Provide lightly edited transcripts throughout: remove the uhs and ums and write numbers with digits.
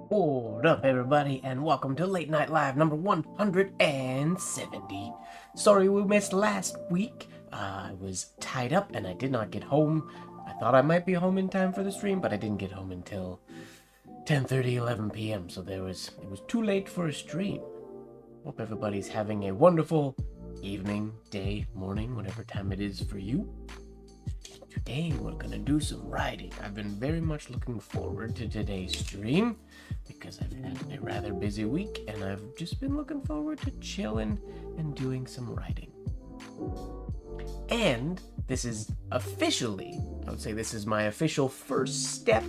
What up, everybody, and welcome to Late Night Live number 170. Sorry we missed last week. I was tied up and I did not get home. I thought I might be home in time for the stream, but I didn't get home until 10:30, 11 p.m., so it was too late for a stream. Hope everybody's having a wonderful evening, day, morning, whatever time it is for you. Today we're gonna do some writing. I've been very much looking forward to today's stream because I've had a rather busy week and I've just been looking forward to chilling and doing some writing. And this is officially, I would say this is my official first step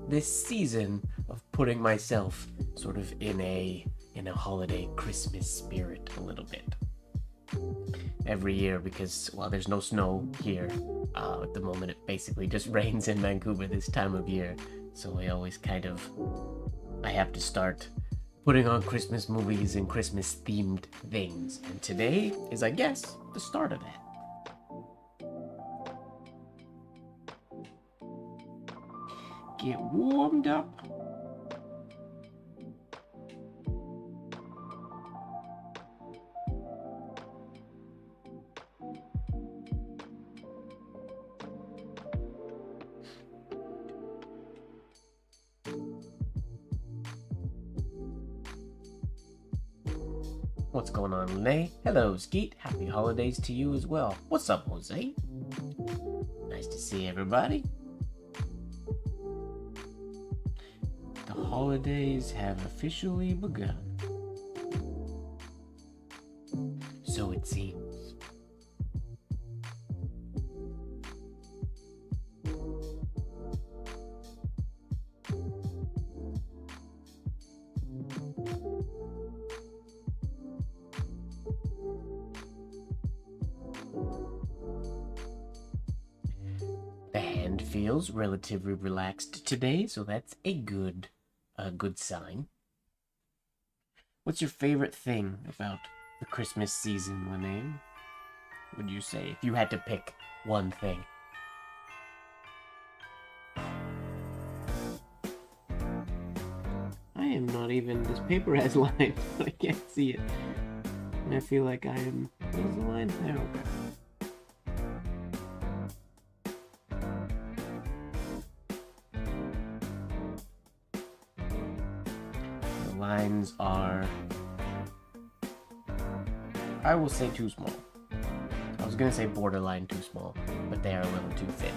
this season of putting myself sort of in a holiday Christmas spirit a little bit. Every year, because while there's no snow here at the moment, it basically just rains in Vancouver this time of year, so I always I have to start putting on Christmas movies and Christmas themed things, and today is, I guess, the start of that. Get warmed up. What's going on, Lene? Hello, Skeet. Happy holidays to you as well. What's up, Jose? Nice to see everybody. The holidays have officially begun. So it seems. The hand feels relatively relaxed today, so that's a good sign. What's your favorite thing about the Christmas season, Lene? Would you say, if you had to pick one thing? I am not even, this paper has lines, but I can't see it. And I feel like I am, where's the line? There we go. Lines are, I will say, too small. I was gonna say borderline too small, but they are a little too thin.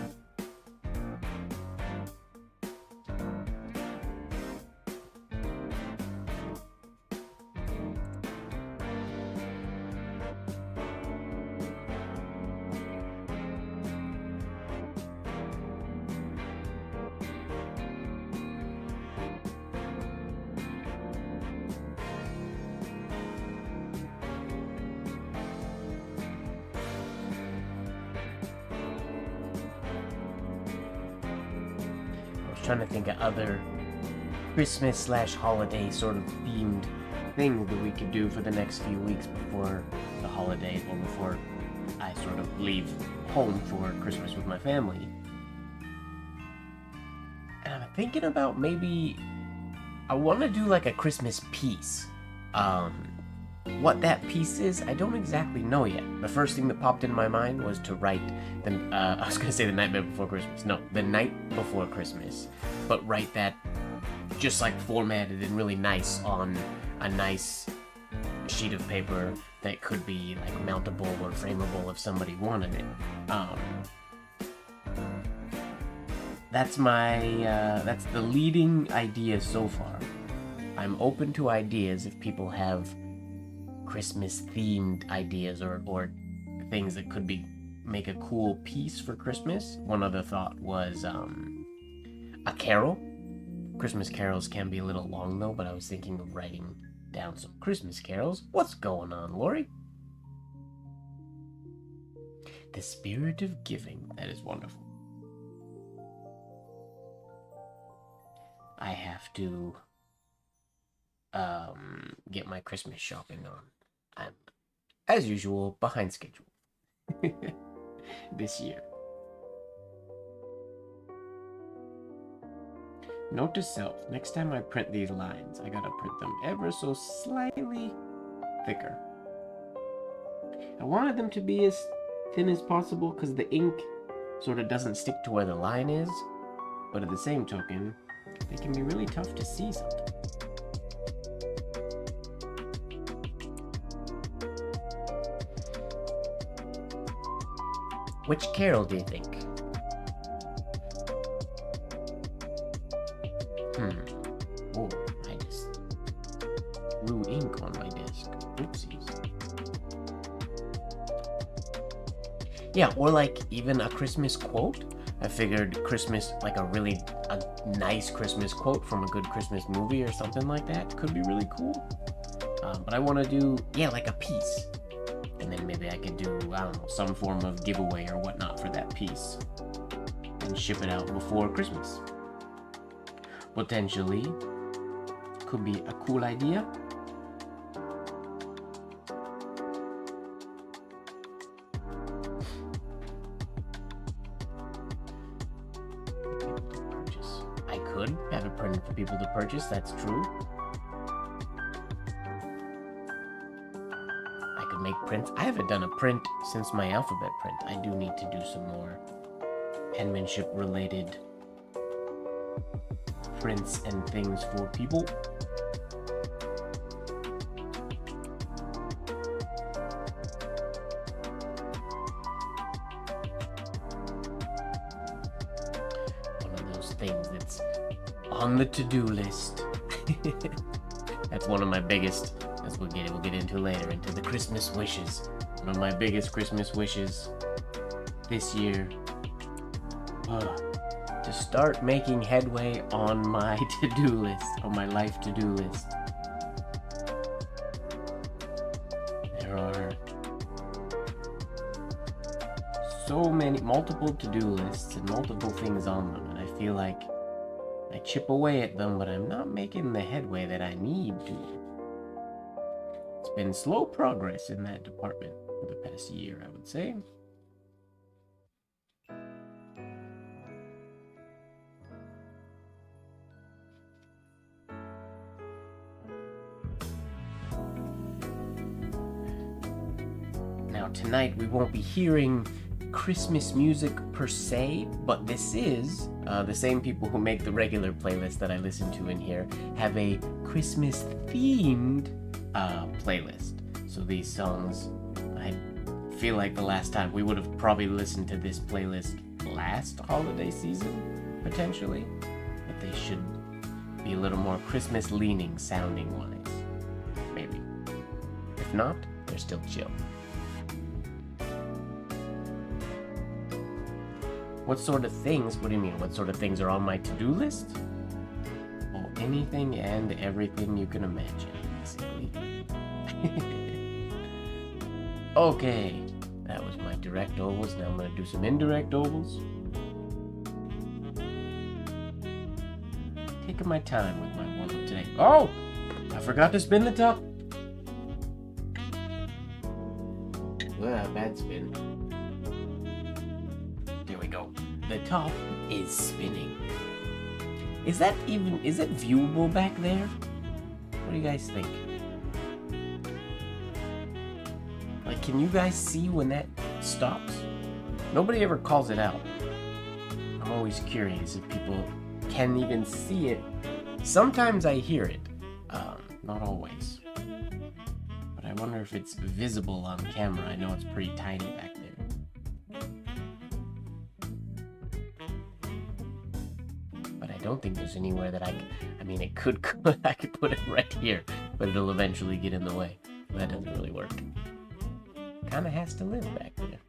Trying to think of other Christmas/holiday sort of themed things that we could do for the next few weeks before the holiday, or before I sort of leave home for Christmas with my family. And I'm thinking about maybe I want to do like a Christmas piece. What that piece is, I don't exactly know yet. The first thing that popped in my mind was to write I was gonna say the night before Christmas. No, the night before Christmas. But write that just like formatted and really nice on a nice sheet of paper that could be like mountable or frameable if somebody wanted it. That's that's the leading idea so far. I'm open to ideas if people have Christmas themed ideas or things that could make a cool piece for Christmas. One other thought was a carol. Christmas carols can be a little long though, but I was thinking of writing down some Christmas carols. What's going on, Lori? The spirit of giving. That is wonderful. I have to get my Christmas shopping on. I'm, as usual, behind schedule this year. Note to self, next time I print these lines, I gotta print them ever so slightly thicker. I wanted them to be as thin as possible because the ink sort of doesn't stick to where the line is, but at the same token, they can be really tough to see sometimes. Which carol do you think? Oh, I just threw ink on my desk. Oopsies. Yeah, or like even a Christmas quote. I figured Christmas, like a nice Christmas quote from a good Christmas movie or something like that could be really cool. But I want to do, yeah, like a piece. And then maybe I could do, I don't know, some form of giveaway or whatnot for that piece. And ship it out before Christmas. Potentially, could be a cool idea. I could have it printed for people to purchase, that's true. I could make prints. I haven't done a print since my alphabet print. I do need to do some more penmanship related prints and things for people. One of those things that's on the to-do list. That's one of my biggest, as we'll get into later, into the Christmas wishes. One of my biggest Christmas wishes this year. To start making headway on my to-do list, on my life to-do list. There are so many, multiple to-do lists and multiple things on them, and I feel like I chip away at them, but I'm not making the headway that I need to. It's been slow progress in that department for the past year, I would say. Now tonight we won't be hearing Christmas music per se, but this is the same people who make the regular playlist that I listen to in here have a Christmas themed playlist. So these songs, I feel like the last time we would have probably listened to this playlist last holiday season, potentially, but they should be a little more Christmas leaning sounding wise, maybe. If not, they're still chill. What sort of things, what do you mean, what sort of things are on my to-do list? Oh, anything and everything you can imagine, basically. Okay, that was my direct ovals. Now I'm going to do some indirect ovals. Taking my time with my warm-up today. Oh! I forgot to spin the top. Bad spin. There we go. The top is spinning. Is it viewable back there? What do you guys think? Like, can you guys see when that stops? Nobody ever calls it out. I'm always curious if people can even see it. Sometimes I hear it. Not always. But I wonder if it's visible on camera. I know it's pretty tiny back there. But I don't think there's anywhere that I mean, I could put it right here, but it'll eventually get in the way. That doesn't really work. Kinda has to live back there.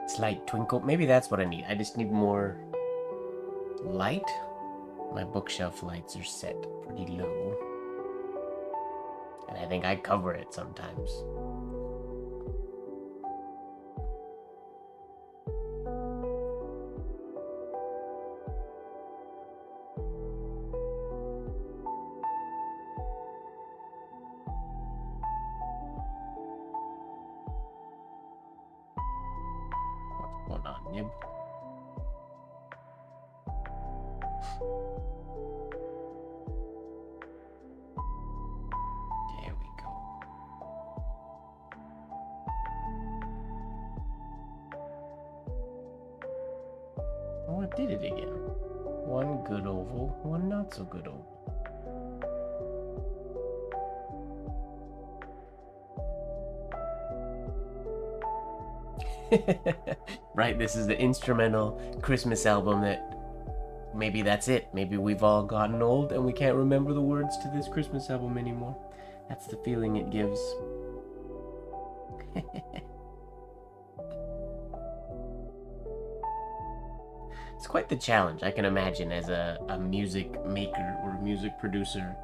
Slight twinkle. Maybe that's what I need. I just need more light. My bookshelf lights are set pretty low. And I think I cover it sometimes. Hold on, Nib. There we go. Oh, it did it again. One good oval, one not so good oval. Right, this is the instrumental Christmas album that maybe that's it. Maybe we've all gotten old and we can't remember the words to this Christmas album anymore. That's the feeling it gives. It's quite the challenge, I can imagine, as a music maker or a music producer.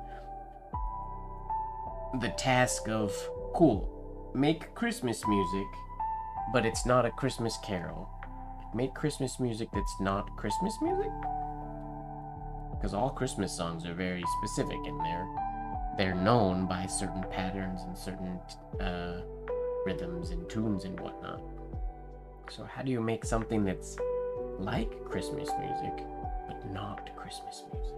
The task of, cool, make Christmas music, but it's not a Christmas carol. Make Christmas music that's not Christmas music? Because all Christmas songs are very specific, and they're known by certain patterns and certain rhythms and tunes and whatnot. So how do you make something that's like Christmas music, but not Christmas music?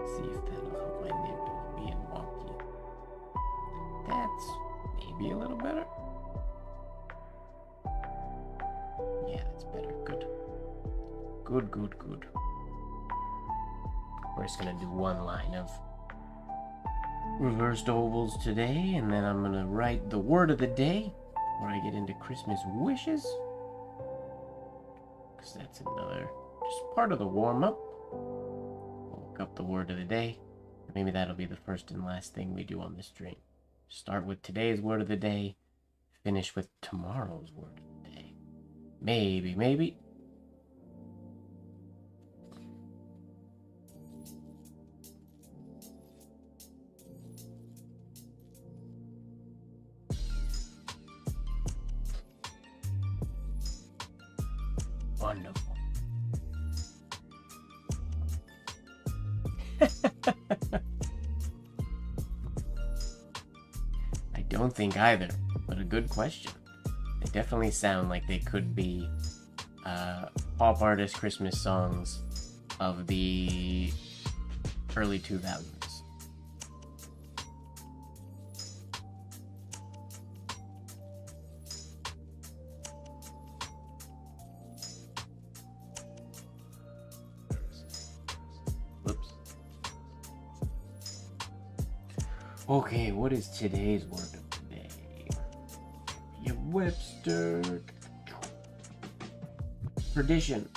See if that'll help my nib being wonky. That's maybe a little better. Yeah, that's better. Good. Good. We're just gonna do one line of reversed ovals today, and then I'm gonna write the word of the day before I get into Christmas wishes, because that's another just part of the warm-up. We'll look up the word of the day. Maybe that'll be the first and last thing we do on this stream. Start with today's word of the day, finish with tomorrow's word of the day. Maybe. Wonderful. I don't think either, but a good question. They definitely sound like they could be pop artist Christmas songs of the early 2000s. Okay, what is today's word of the day? Webster. Perdition.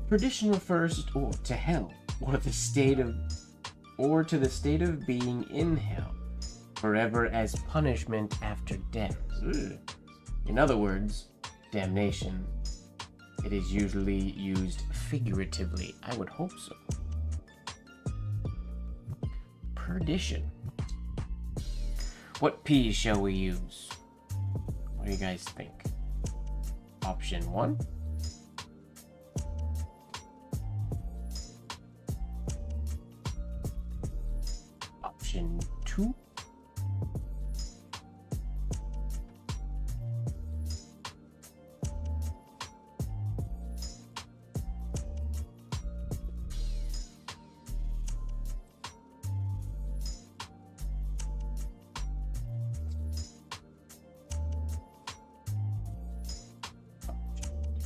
Perdition refers to hell, or to the state of being in hell, forever as punishment after death. In other words, damnation. It is usually used figuratively. I would hope so. Perdition. What P's shall we use? What do you guys think? Option 1. Option 2.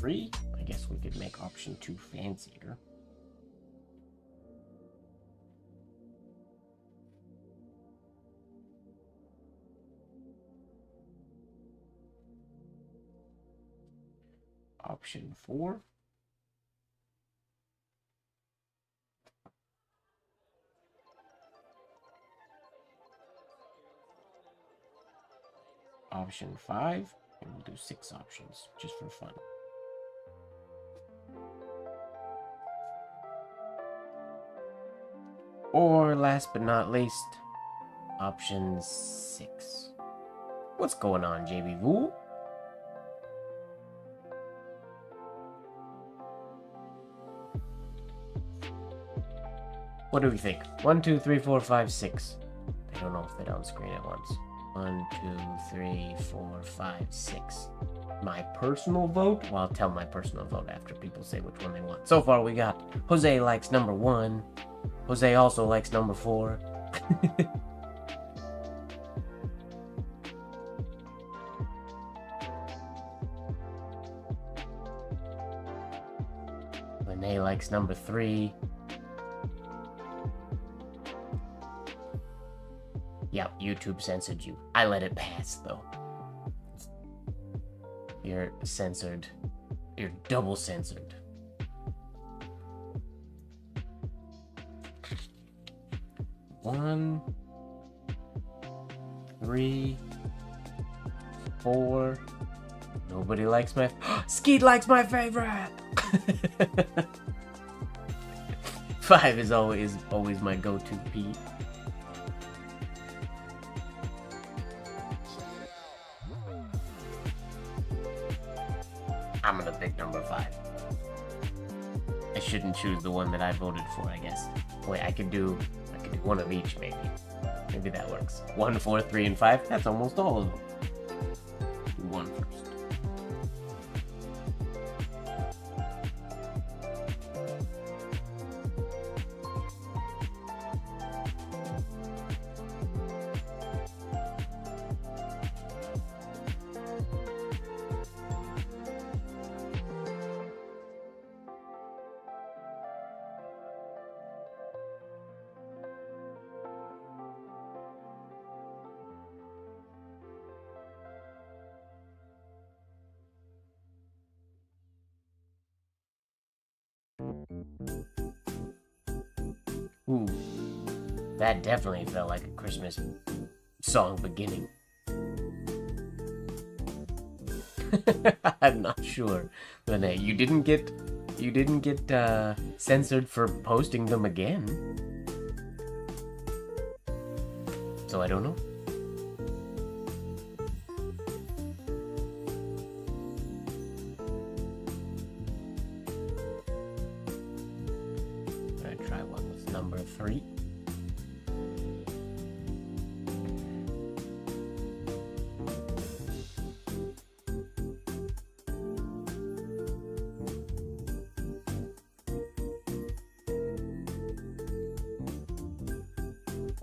I guess we could make option 2 fancier. Option 4. Option 5, and we'll do 6 options just for fun. Or last but not least, option 6. What's going on, JB Vool? What do we think? 1, 2, 3, 4, 5, 6. don't know if they're on screen at once. 1, 2, 3, 4, 5, 6. My personal vote? Well, I'll tell my personal vote after people say which one they want. So far, we got Jose likes number 1. Jose also likes number 4. Renee likes number 3. Yep, YouTube censored you. I let it pass, though. You're censored. You're double censored. One, 3, 4. Nobody likes my... Skeet likes my favorite! 5 is always my go-to Pete. I'm gonna pick number 5. I shouldn't choose the one that I voted for, I guess. Wait, I could do one of each, maybe. Maybe that works. 1, 4, 3, and 5. That's almost all of them. Do 1 first. Ooh, that definitely felt like a Christmas song beginning. I'm not sure, Renee. You didn't get censored for posting them again, so I don't know. Try one with number 3.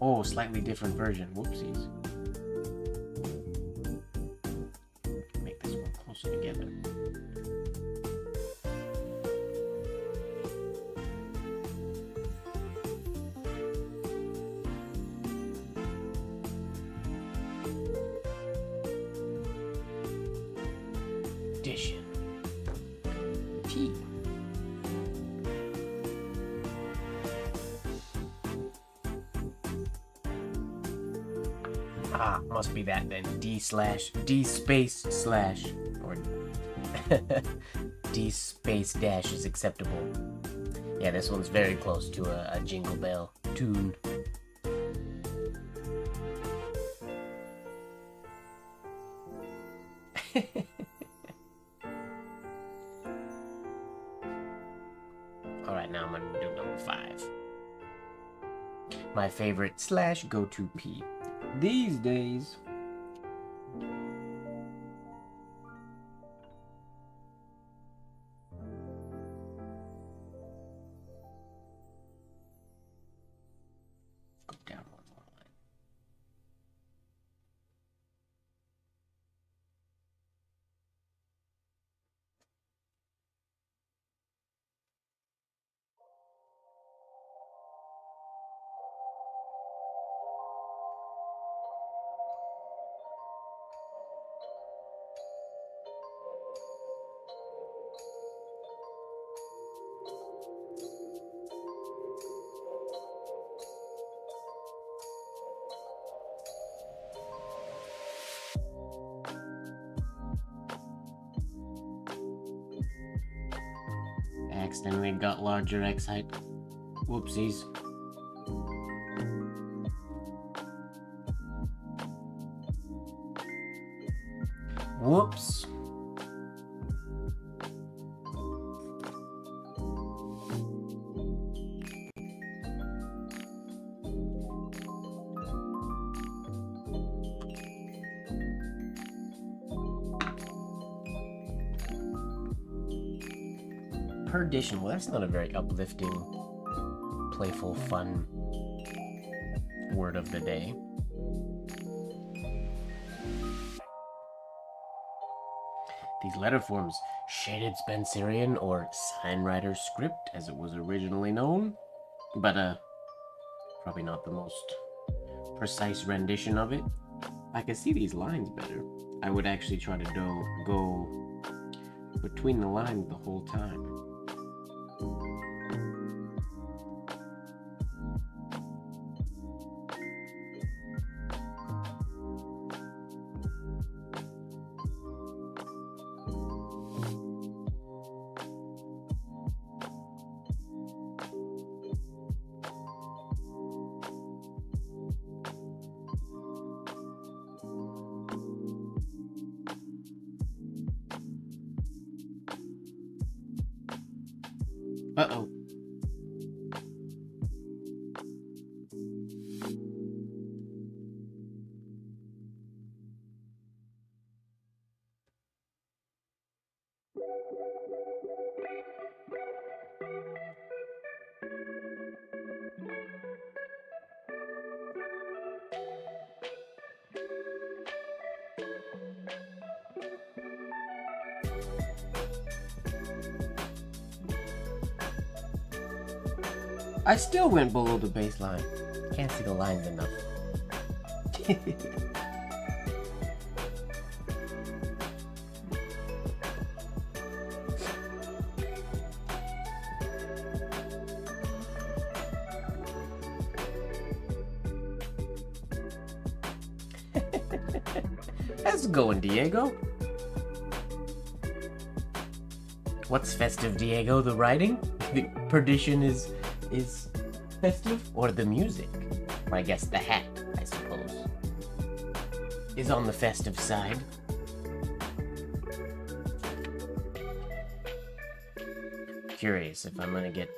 Oh, slightly different version. Whoopsies. Make this one closer together. Edition. T. Ah, must be that then. D space slash, or D space dash is acceptable. Yeah, this one's very close to a Jingle Bell tune. Alright, now I'm gonna do number 5. My favorite / go-to P these days. Go down one more line. Accidentally got larger X height. Whoopsies. Whoops. Perdition. Well, that's not a very uplifting, playful, fun word of the day. These letter forms, shaded Spencerian or Signwriter script, as it was originally known, but probably not the most precise rendition of it. I can see these lines better. I would actually try to go between the lines the whole time. Uh-oh. I still went below the baseline. Can't see the lines enough. How's it going, Diego? What's festive, Diego? The writing? The perdition is festive? Or the music? Or I guess the hat, I suppose, is on the festive side. Curious if I'm gonna get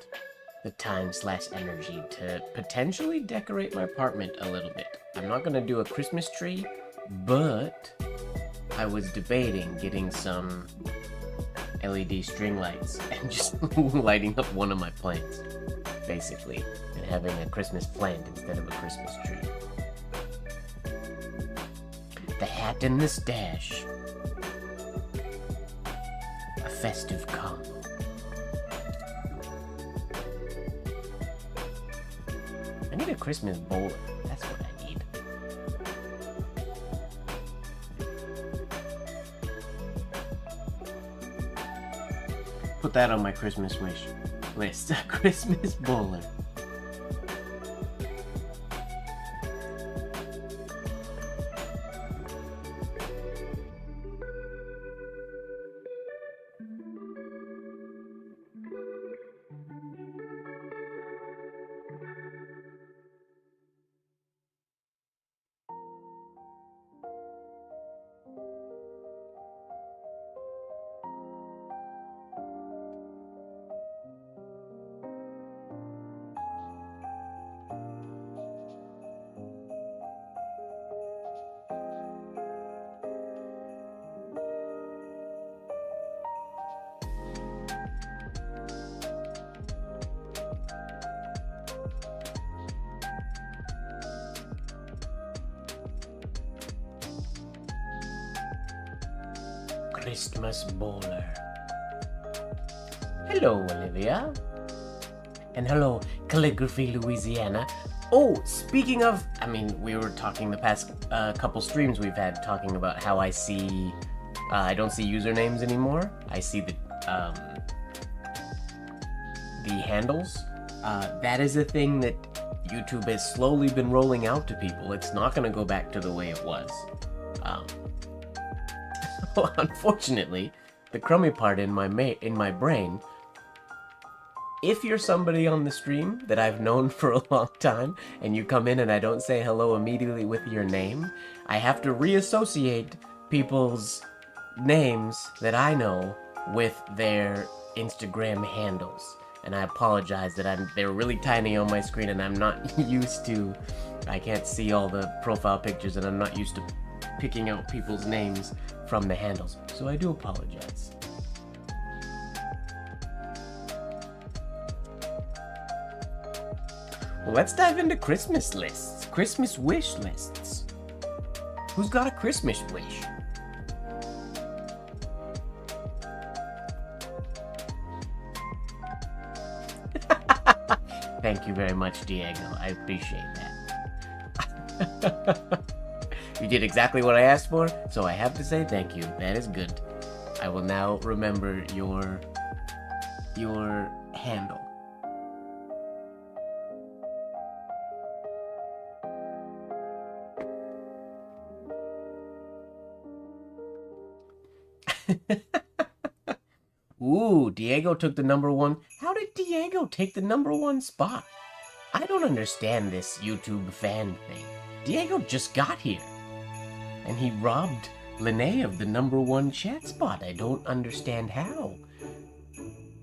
the time/energy to potentially decorate my apartment a little bit. I'm not gonna do a Christmas tree, but I was debating getting some LED string lights and just lighting up one of my plants, basically, and having a Christmas plant instead of a Christmas tree. The hat and the stash. A festive combo. I need a Christmas bowler. That's what I need. Put that on my Christmas wish list. A Christmas bowler. Christmas bowler. Hello, Olivia. And hello, Calligraphy, Louisiana. Oh, speaking of, I mean, we were talking the past couple streams we've had talking about how I see, I don't see usernames anymore. I see the handles. That is a thing that YouTube has slowly been rolling out to people. It's not going to go back to the way it was. Unfortunately, the crummy part in my brain, if you're somebody on the stream that I've known for a long time and you come in and I don't say hello immediately with your name, I have to reassociate people's names that I know with their Instagram handles. And I apologize that they're really tiny on my screen and I'm not used to, I can't see all the profile pictures and I'm not used to picking out people's names from the handles. So I do apologize. Let's dive into Christmas lists. Christmas wish lists. Who's got a Christmas wish? Thank you very much, Diego. I appreciate that. You did exactly what I asked for, so I have to say thank you. That is good. I will now remember your handle. Ooh, Diego took the #1. How did Diego take the #1 spot? I don't understand this YouTube fan thing. Diego just got here, and he robbed Lene of the #1 chat spot. I don't understand how.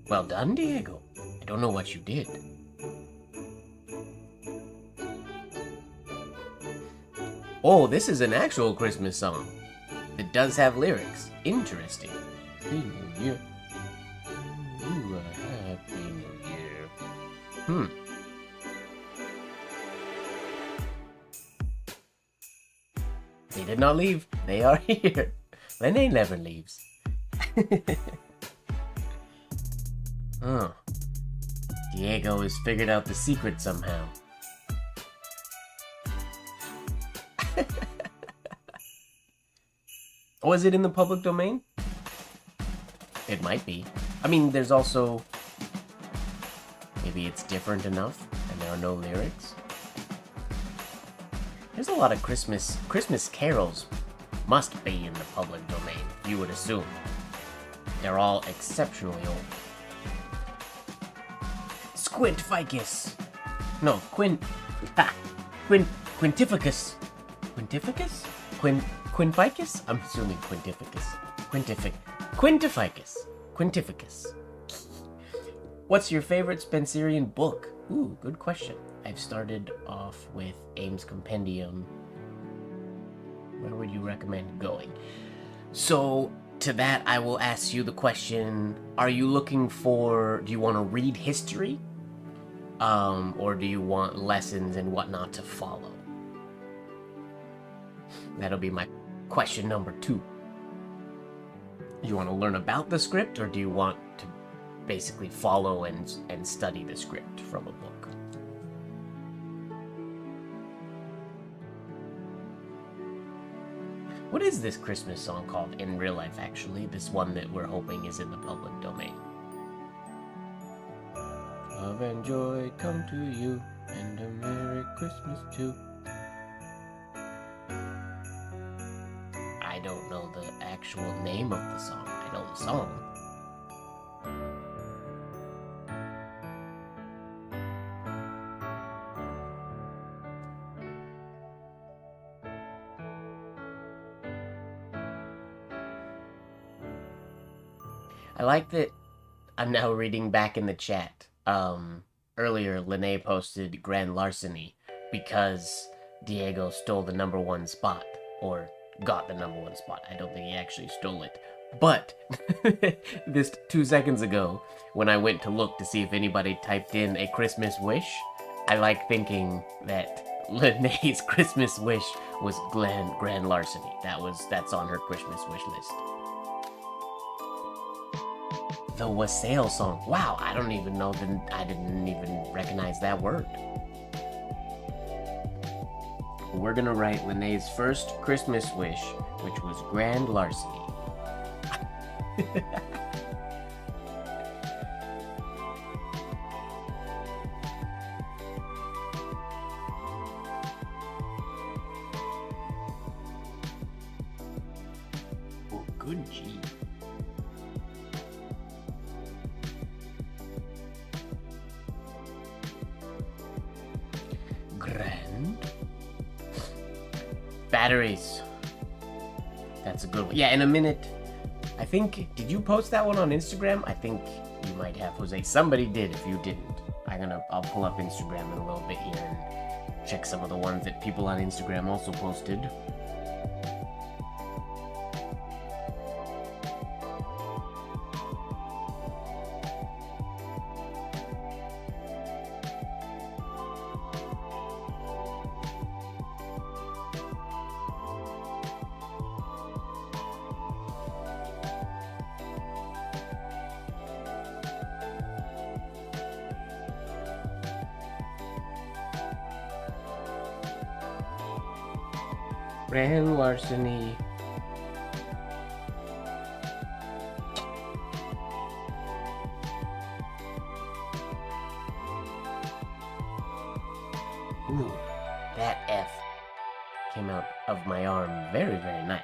Well done, Diego. I don't know what you did. Oh, this is an actual Christmas song. It does have lyrics. Interesting. Happy New Year. Ooh, a Happy New Year. They did not leave. They are here. Lene never leaves. Oh. Diego has figured out the secret somehow. Oh, is it in the public domain? It might be. I mean, there's also... Maybe it's different enough and there are no lyrics. There's a lot of Christmas carols must be in the public domain, you would assume. They're all exceptionally old. Squint Ficus! No, Quintificus. Quintificus? Quinficus? I'm assuming Quintificus. Quintificus. What's your favorite Spencerian book? Ooh, good question. I've started off with Ames Compendium. Where would you recommend going? So, to that, I will ask you the question, are you looking for, do you want to read history? Or do you want lessons and whatnot to follow? That'll be my question #2. You want to learn about the script, or do you want to basically follow and study the script from a book? What is this Christmas song called in real life, actually? This one that we're hoping is in the public domain. Love and joy come to you, and a Merry Christmas too. I don't know the actual name of the song. I know the song. I like that I'm now reading back in the chat. Earlier, Lene posted grand larceny because Diego stole the #1 spot, or got the #1 spot. I don't think he actually stole it. But, this 2 seconds ago, when I went to look to see if anybody typed in a Christmas wish, I like thinking that Lene's Christmas wish was grand larceny. That's on her Christmas wish list. The wassail song. Wow, I don't even know I didn't even recognize that word. We're gonna write Lene's first Christmas wish, which was grand larceny. Oh, good G. Grand. Batteries. That's a good one. Yeah, in a minute. I think, did you post that one on Instagram? I think you might have, Jose. Somebody did if you didn't. I'll pull up Instagram in a little bit here and check some of the ones that people on Instagram also posted. Grand larceny. Ooh, that F came out of my arm very, very nice.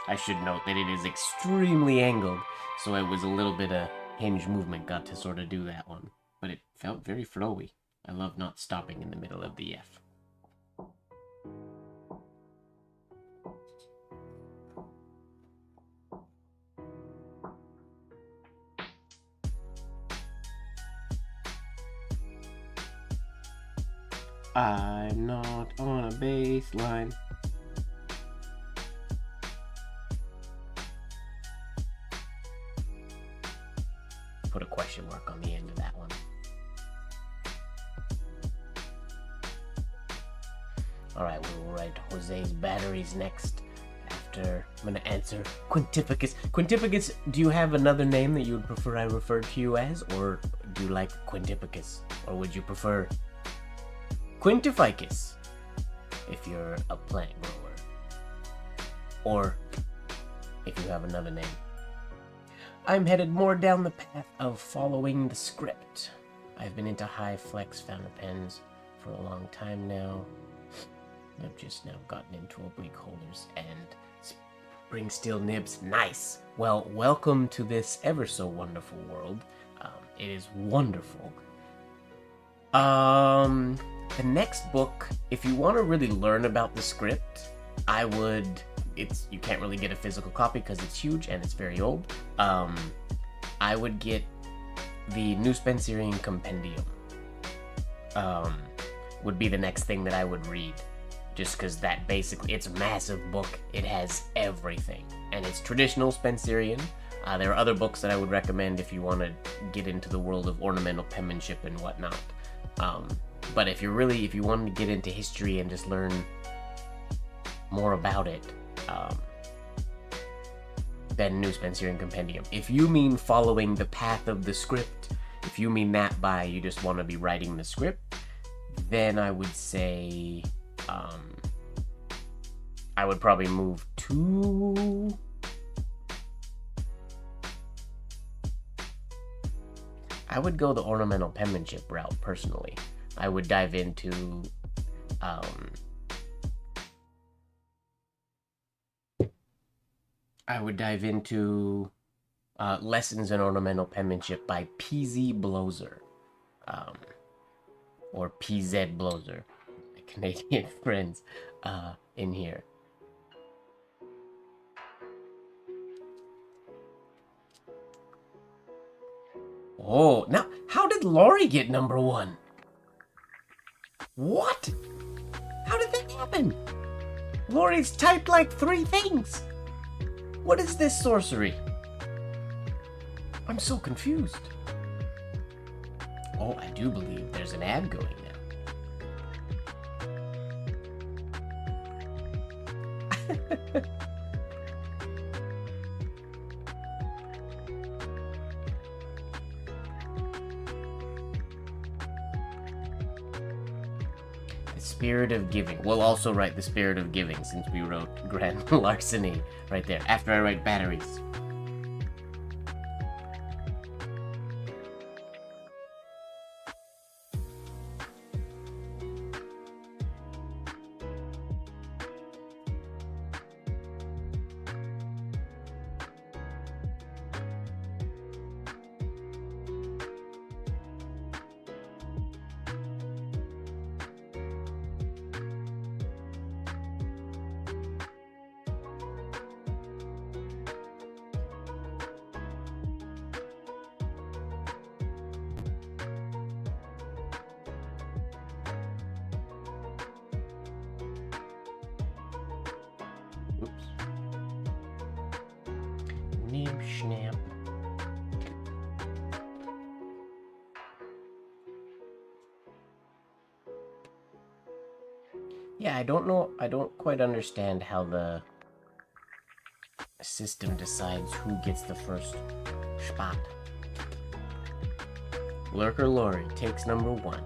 I should note that it is extremely angled, so it was a little bit of hinge movement got to sort of do that one. But it felt very flowy. I love not stopping in the middle of the F. I'm not on a baseline. Put a question mark on the end of that one. Alright, we will write Jose's batteries next. After I'm gonna answer Quintificus. Quintificus, do you have another name that you would prefer I refer to you as? Or do you like Quintificus? Or would you prefer Quintificus if you're a plant grower? Or if you have another name. I'm headed more down the path of following the script. I've been into high flex fountain pens for a long time now. I've just now gotten into oblique holders and spring steel nibs. Nice! Well, welcome to this ever so wonderful world. It is wonderful. The next book, if you want to really learn about the script, I would... you can't really get a physical copy because it's huge and it's very old. I would get the New Spencerian Compendium. Would be the next thing that I would read. Just because that basically, it's a massive book. It has everything. And it's traditional Spencerian. There are other books that I would recommend if you want to get into the world of ornamental penmanship and whatnot. But if you want to get into history and just learn more about it, then New Spencerian Compendium. If you mean following the path of the script, if you mean that by you just want to be writing the script, then I would say I would probably move to... I would go the ornamental penmanship route, personally. I would dive into... Lessons in Ornamental Penmanship by PZ Blozer. Or PZ Blozer. My Canadian friends in here. Oh, now, how did Laurie get #1? What? How did that happen? Laurie's typed like 3 things. What is this sorcery? I'm so confused. Oh, I do believe there's an ad going now. The Spirit of Giving. We'll also write The Spirit of Giving since we wrote Grand Larceny right there. After I write batteries. Nib snap. Yeah, I don't know. I don't quite understand how the system decides who gets the first spot. Lurker Lori takes #1.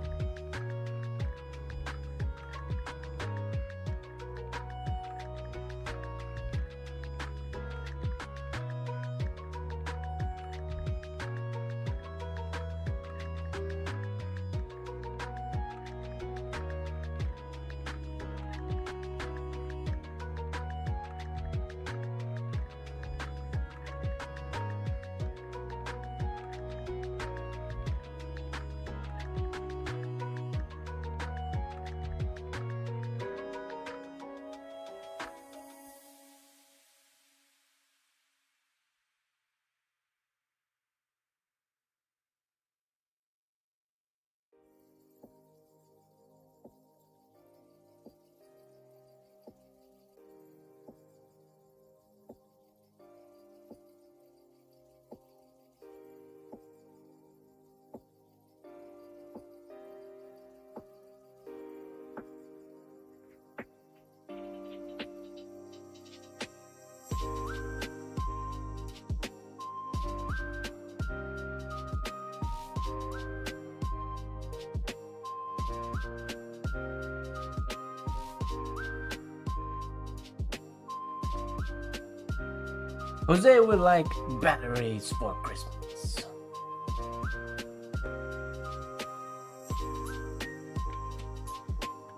Jose would like batteries for Christmas.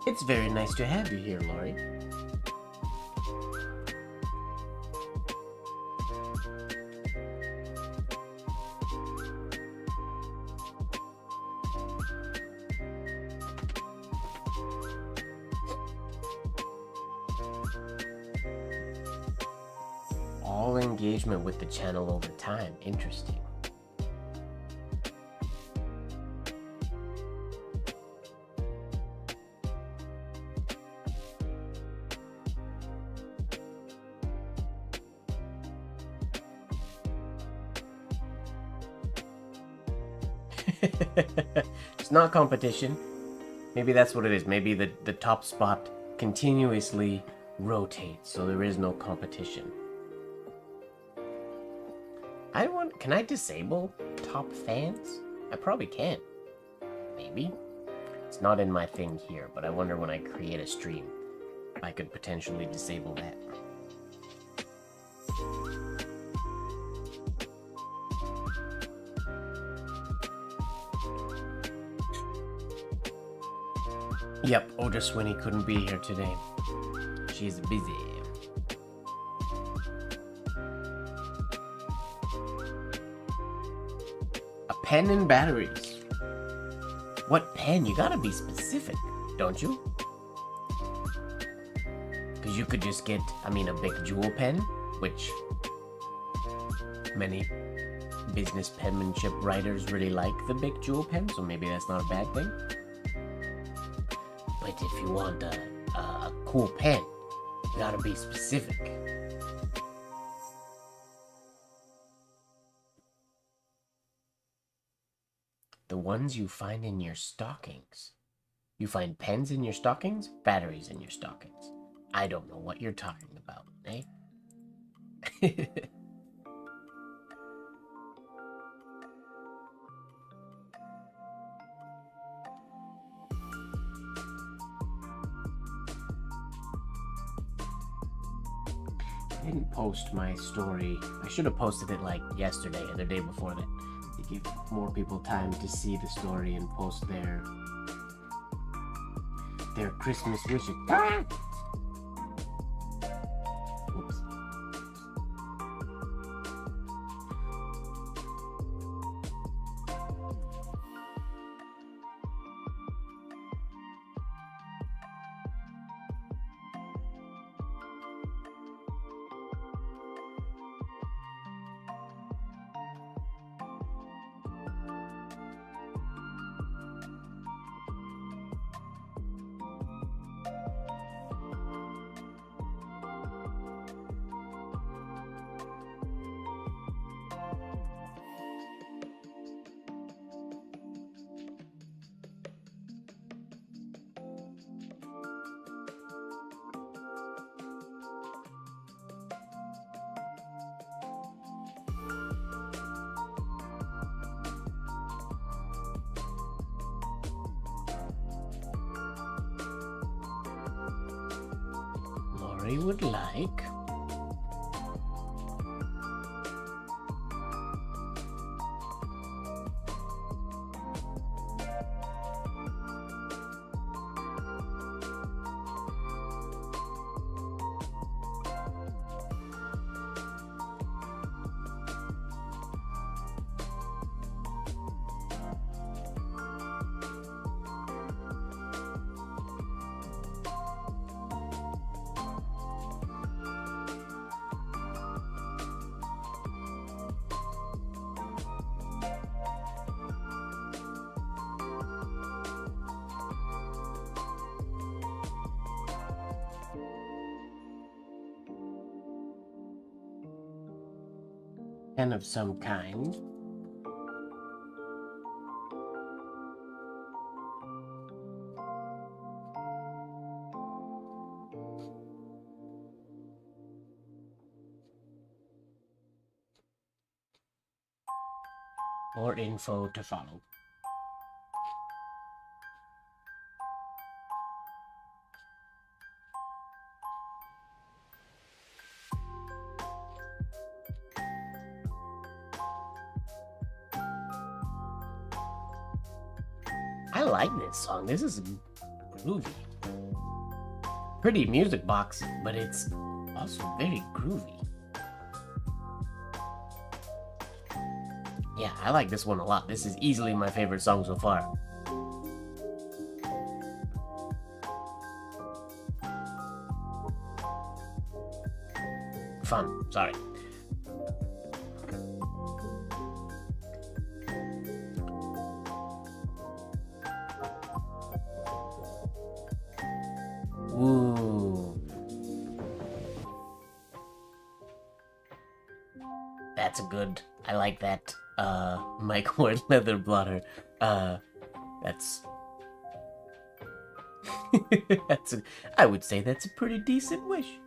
It's very nice to have you here, Laurie. All engagement with the channel over time. Interesting. It's not competition. Maybe that's what it is. Maybe the top spot continuously rotates, so there is no competition. Can I disable top fans? I probably can. Maybe. It's not in my thing here, but I wonder when I create a stream, I could potentially disable that. Yep, Oda Sweeney couldn't be here today. She's busy. A pen and batteries. What pen? You gotta be specific, don't you? Because you could just get, a big jewel pen, which many business penmanship writers really like the big jewel pen, so maybe that's not a bad thing. But if you want a cool pen, you gotta be specific. The ones you find in your stockings. You find pens in your stockings, batteries in your stockings. I don't know what you're talking about, eh? I didn't post my story. I should have posted it like yesterday or the day before that to give more people time to see the story and post their Christmas wishes. Ah! Oops. Laurie would like pen of some kind. More info to follow. I like this song. This is groovy. Pretty music box, but it's also very groovy. Yeah, I like this one a lot. This is easily my favorite song so far. Fun, sorry. Ooh. That's a good, I like that, McWard leather blotter. That's I would say that's a pretty decent wish.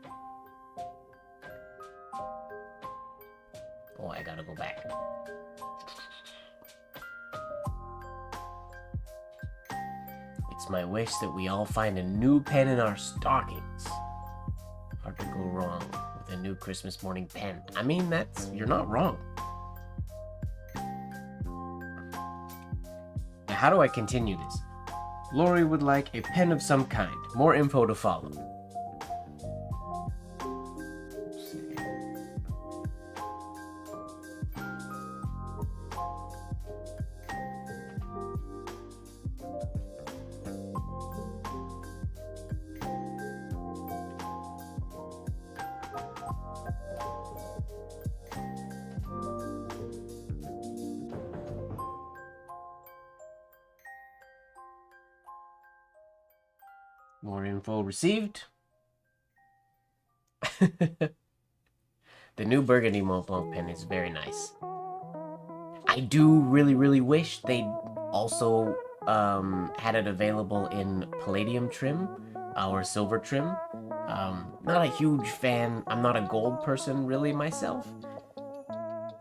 Oh, I gotta go back. It's my wish that we all find a new pen in our stockings. Hard to go wrong with a new Christmas morning pen. I mean, you're not wrong. Now, how do I continue this? Lori would like a pen of some kind. More info to follow. More info received. The new Burgundy Mont Blanc pen is very nice. I do really wish they also had it available in palladium trim or silver trim. Not a huge fan. I'm not a gold person really myself.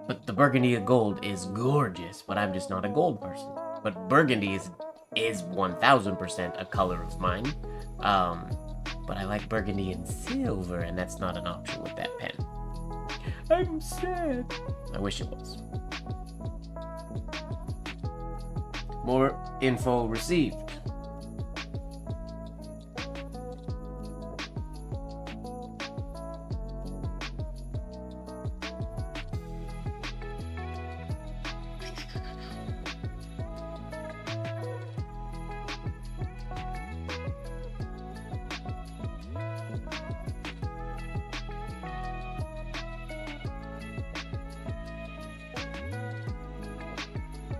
But the Burgundy of gold is gorgeous, but I'm just not a gold person. But Burgundy is 1000% a color of mine. But I like burgundy and silver, and that's not an option with that pen. I'm sad. I wish it was. More info received.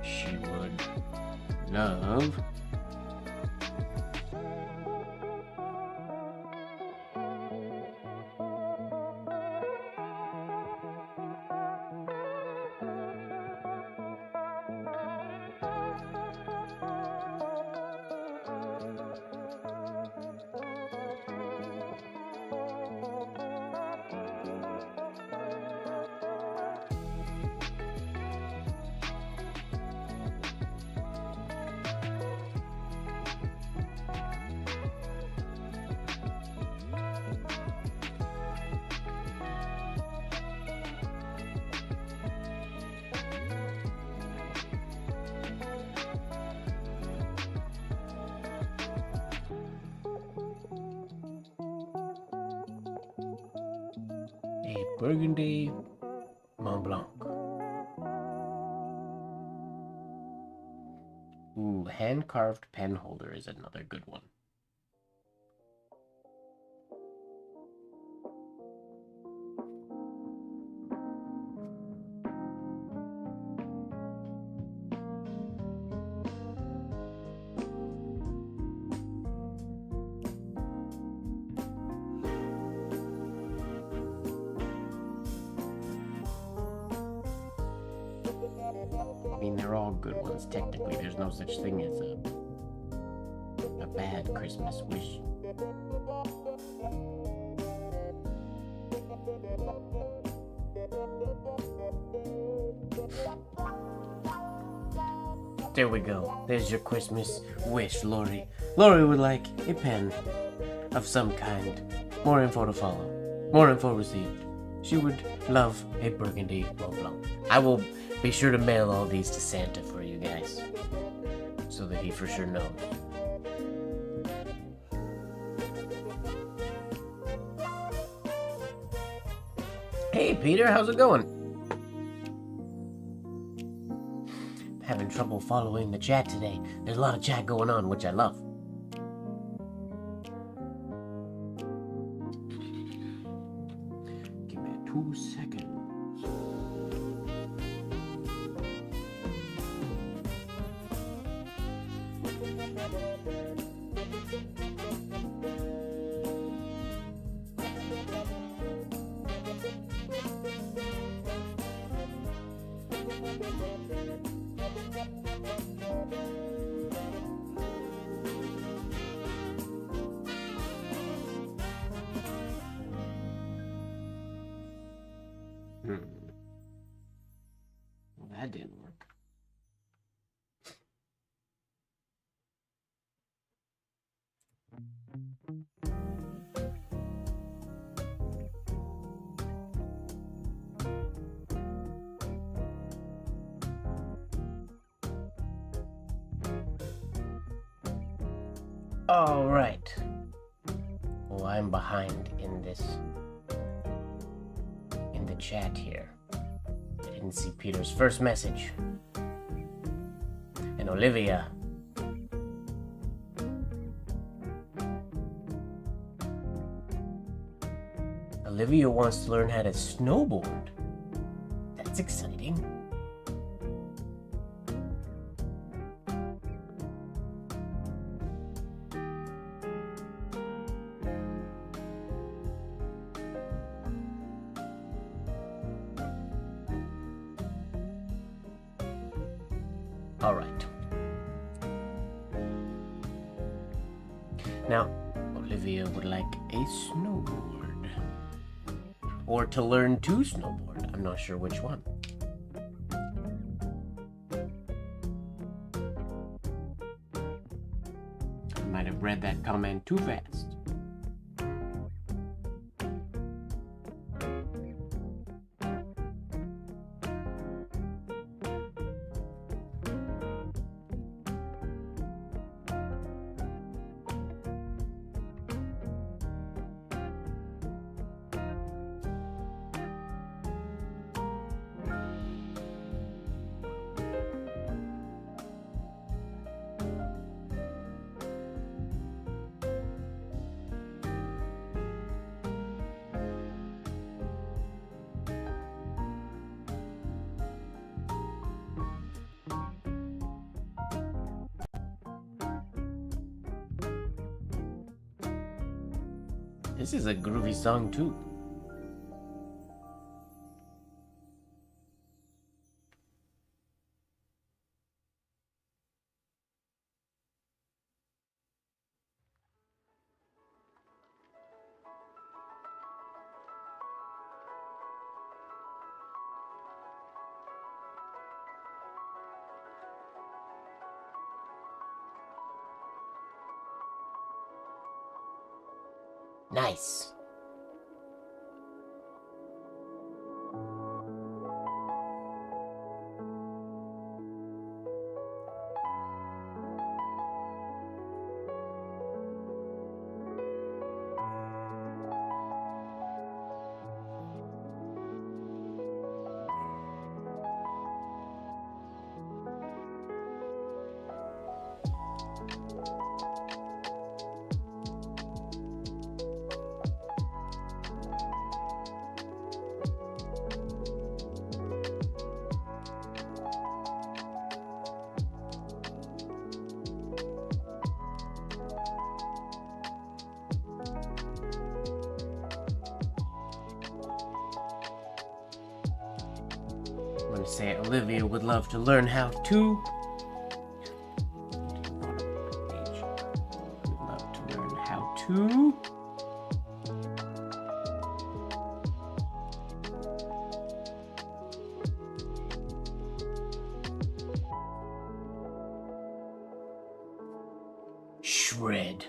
She would love a Burgundy Mont Blanc. Ooh, hand-carved pen holder is another good one. I mean, they're all good ones, technically. There's no such thing as a bad Christmas wish. There we go. There's your Christmas wish, Lori. Lori would like a pen of some kind. More info to follow. More info received. She would love a Burgundy Mont Blanc. I will be sure to mail all these to Santa for you guys. so that he for sure knows. Hey, Peter, how's it going? Having trouble following the chat today. There's a lot of chat going on, which I love. Give me 2 seconds. Well, that didn't work. All right. Well, I'm behind in the chat here. I didn't see Peter's first message. And Olivia. Olivia wants to learn how to snowboard. That's exciting. All right. Now, Olivia would like a snowboard. Or to learn to snowboard. I'm not sure which one. I might have read that comment too fast. This is a groovy song too. Nice. I'm gonna say Olivia would love to learn how to. Would love to learn how to. Shred.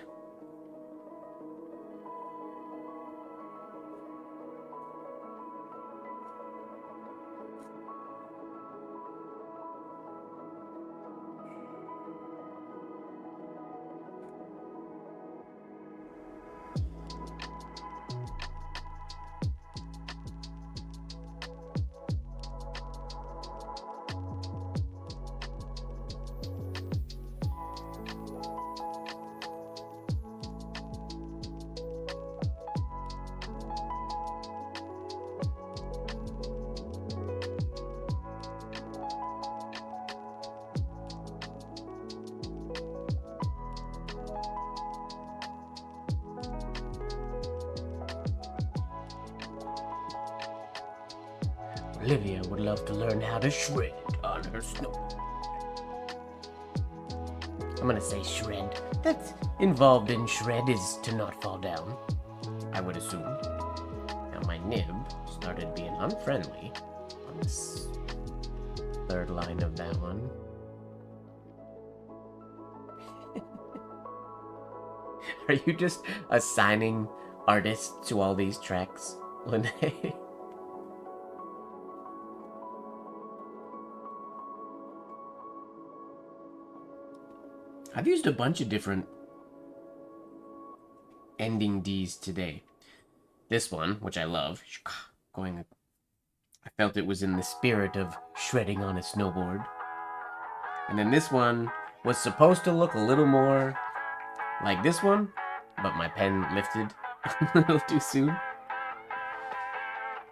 Olivia would love to learn how to shred on her snowboard. I'm gonna say shred. That's involved in shred is to not fall down, I would assume. Now my nib started being unfriendly on this third line of that one. Are you just assigning artists to all these tracks, Lene? I've used a bunch of different ending Ds today. This one, which I love, I felt it was in the spirit of shredding on a snowboard. And then this one was supposed to look a little more like this one, but my pen lifted a little too soon.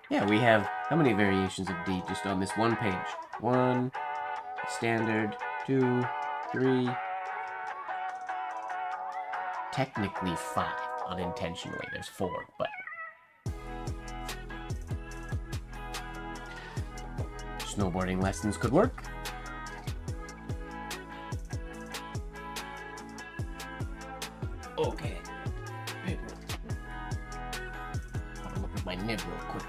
Yeah, we have how many variations of D just on this one page? 1, standard, 2, 3, technically 5, unintentionally. There's 4, but snowboarding lessons could work. Okay. I'll look at my nib real quick.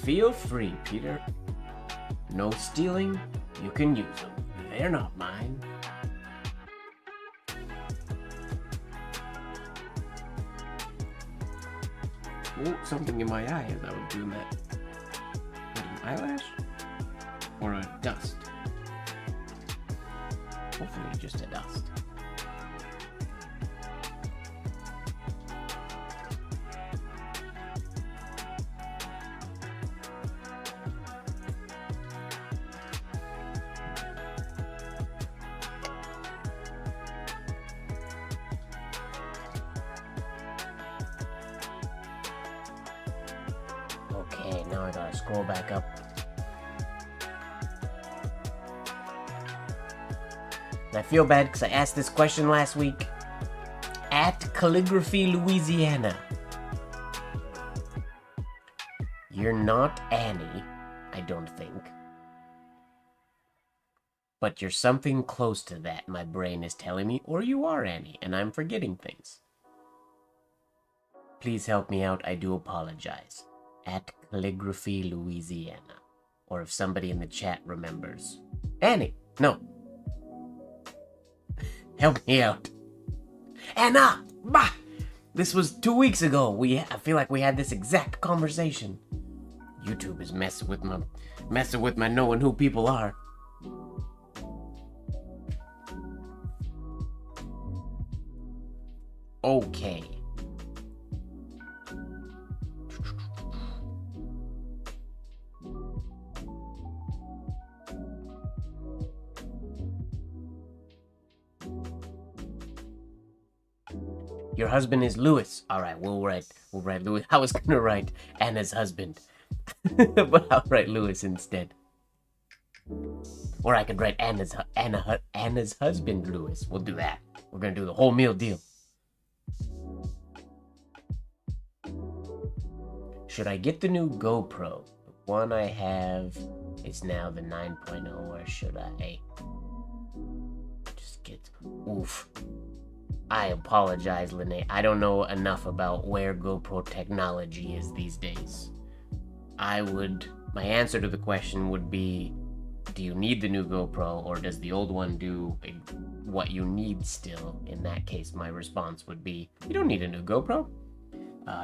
Feel free, Peter. No stealing, you can use them. They're not mine. Oh, something in my eye as I was doing that. Is that an eyelash? Or a dust? Hopefully just a dust. Okay, now I gotta scroll back up. And I feel bad because I asked this question last week. At Calligraphy, Louisiana. You're not Annie, I don't think. But you're something close to that, my brain is telling me, or you are Annie, and I'm forgetting things. Please help me out, I do apologize. At Calligraphy, Louisiana. Or if somebody in the chat remembers. Annie! No. Help me out. Anna! Bah! This was 2 weeks ago. I feel like we had this exact conversation. YouTube is messing with my knowing who people are. Okay. Your husband is Lewis. All right, we'll write Lewis. I was gonna write Anna's husband, but I'll write Lewis instead. Or I could write Anna's husband, Lewis. We'll do that. We're gonna do the whole meal deal. Should I get the new GoPro? The one I have is now the 9.0, or should I just get... Oof. I apologize, Lene. I don't know enough about where GoPro technology is these days. My answer to the question would be, do you need the new GoPro, or does the old one do what you need still? In that case, my response would be, you don't need a new GoPro.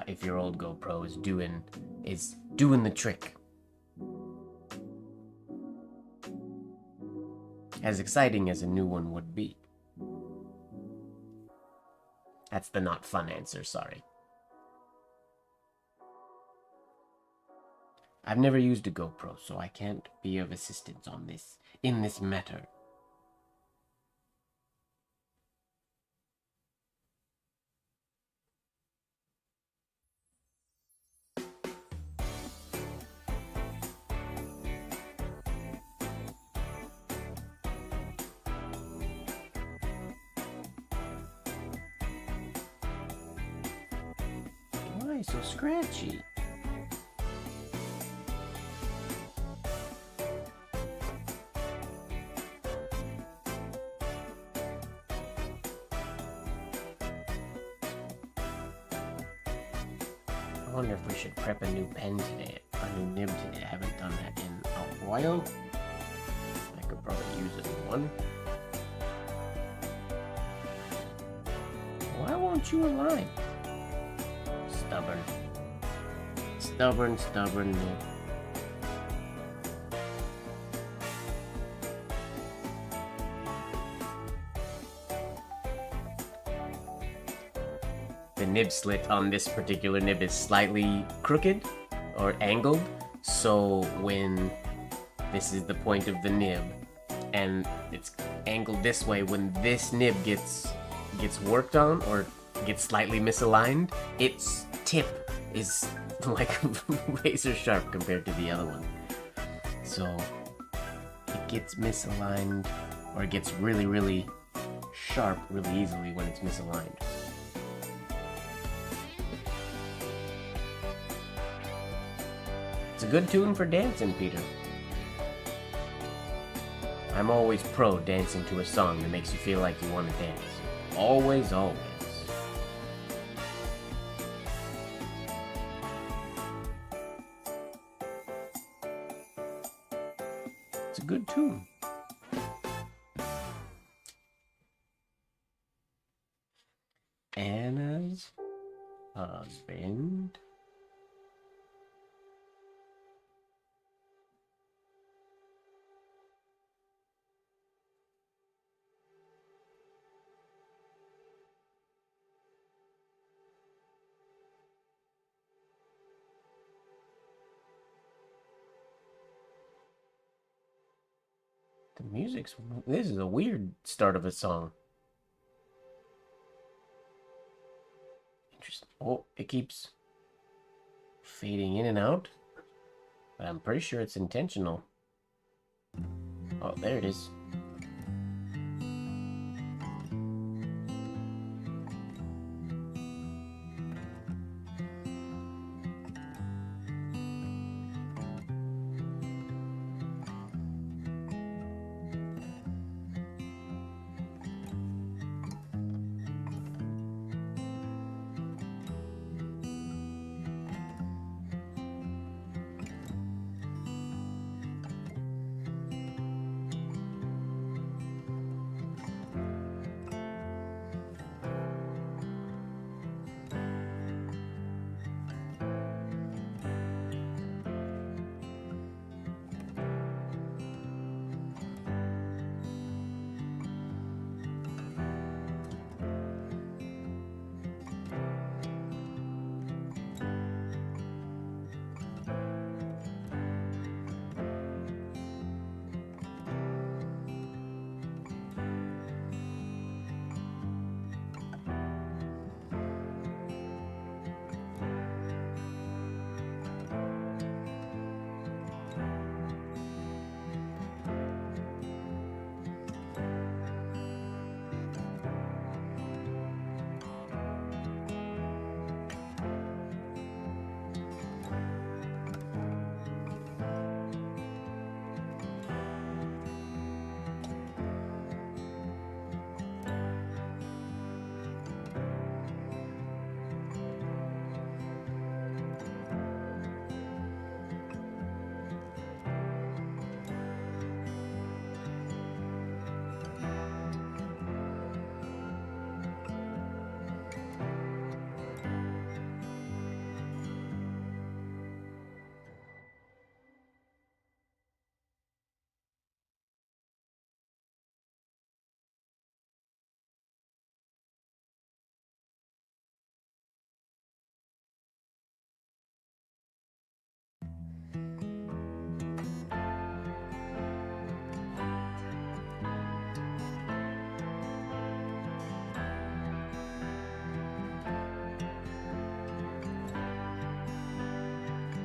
If your old GoPro is doing the trick. As exciting as a new one would be. That's the not fun answer, sorry. I've never used a GoPro, so I can't be of assistance on this, in this matter. Why so scratchy? I wonder if we should prep a new pen today, a new nib today. I haven't done that in a while. I could probably use a new one. Why won't you align? Stubborn. Stubborn nib. The nib slit on this particular nib is slightly crooked or angled, so when this is the point of the nib and it's angled this way, when this nib gets worked on or gets slightly misaligned, its tip is like razor sharp compared to the other one. So it gets misaligned, or it gets really sharp really easily when it's misaligned. It's a good tune for dancing, Peter. I'm always pro dancing to a song that makes you feel like you want to dance. Always, always. It's a good tune. Anna's husband. The music's... This is a weird start of a song. Interesting. Oh, it keeps fading in and out. But I'm pretty sure it's intentional. Oh, there it is.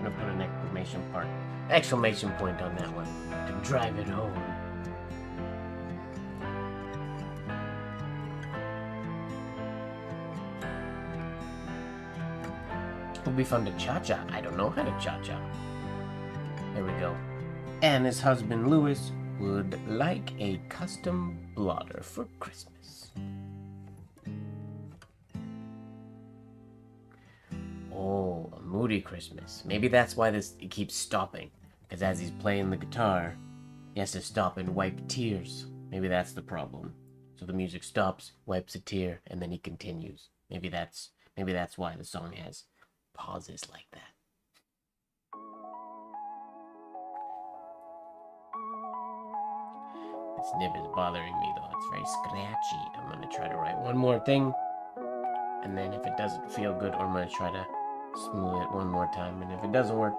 Shouldn't have put an exclamation point on that one to drive it home. It'll be fun to cha-cha. I don't know how to cha-cha. There we go. Anna's husband, Louis, would like a custom blotter for Christmas. Oh, a moody Christmas. Maybe that's why it keeps stopping. Because as he's playing the guitar, he has to stop and wipe tears. Maybe that's the problem. So the music stops, wipes a tear, and then he continues. Maybe that's why the song has pauses like that. This nib is bothering me though. It's very scratchy. I'm gonna try to write one more thing, and then if it doesn't feel good, I'm gonna try to smooth it one more time, and if it doesn't work,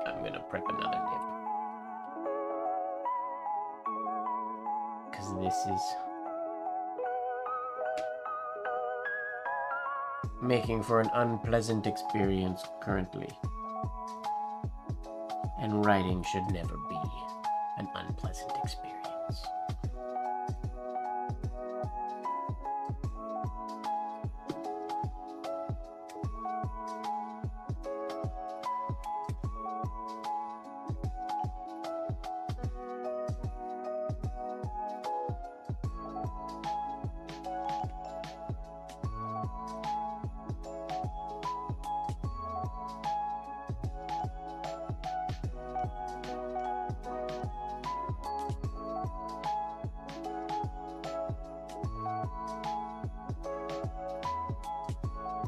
I'm gonna prep another nib. Because this is making for an unpleasant experience currently. And writing should never be an unpleasant experience.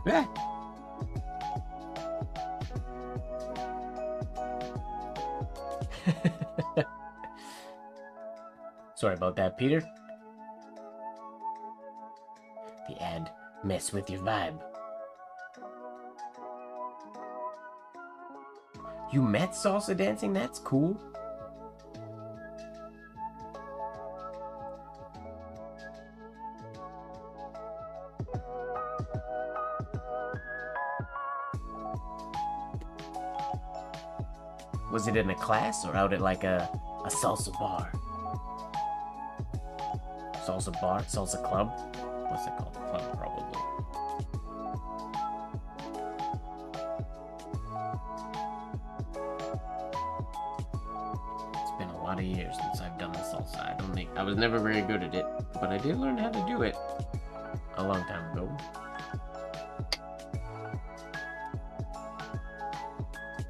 Yeah. Sorry about that, Peter. The ad mess with your vibe. You met salsa dancing? That's cool. Was it in a class or out at like a salsa bar? Salsa bar? Salsa club? What's it called? Club, probably. It's been a lot of years since I've done the salsa. I was never very good at it, but I did learn how to do it a long time ago.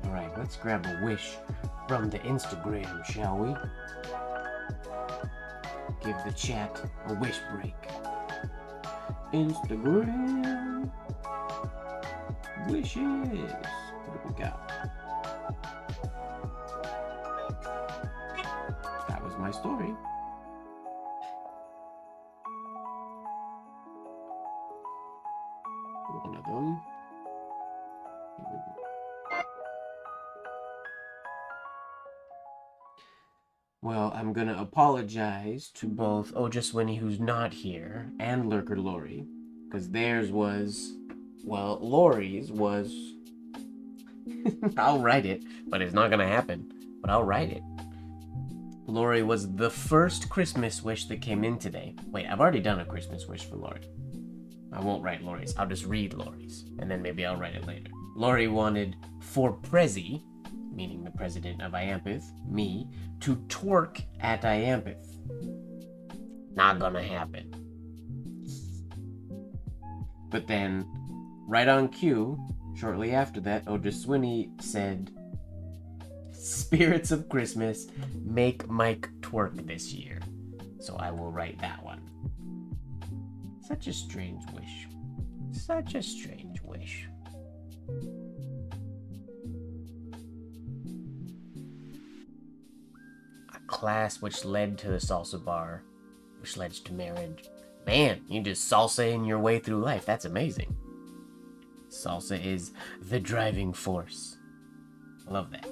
Alright, let's grab a wish from the Instagram, shall we? Give the chat a wish break. Instagram wishes. What do we got? That was my story. One of them. Well, I'm gonna apologize to both Oja Swinny, who's not here, and Lurker Lori, because theirs was, well, Lori's was, I'll write it, but it's not gonna happen, but I'll write it. Lori was the first Christmas wish that came in today. Wait, I've already done a Christmas wish for Lori. I won't write Lori's, I'll just read Lori's, and then maybe I'll write it later. Lori wanted for Prezi, meaning the president of Iampith, me, to twerk at Iampith. Not gonna happen. But then, right on cue, shortly after that, Oja Swinny said, Spirits of Christmas, make Mike twerk this year. So I will write that one. Such a strange wish. Such a strange wish. Class which led to the salsa bar, which led to marriage. Man, you just salsa-ing your way through life. That's amazing. Salsa is the driving force. I love that.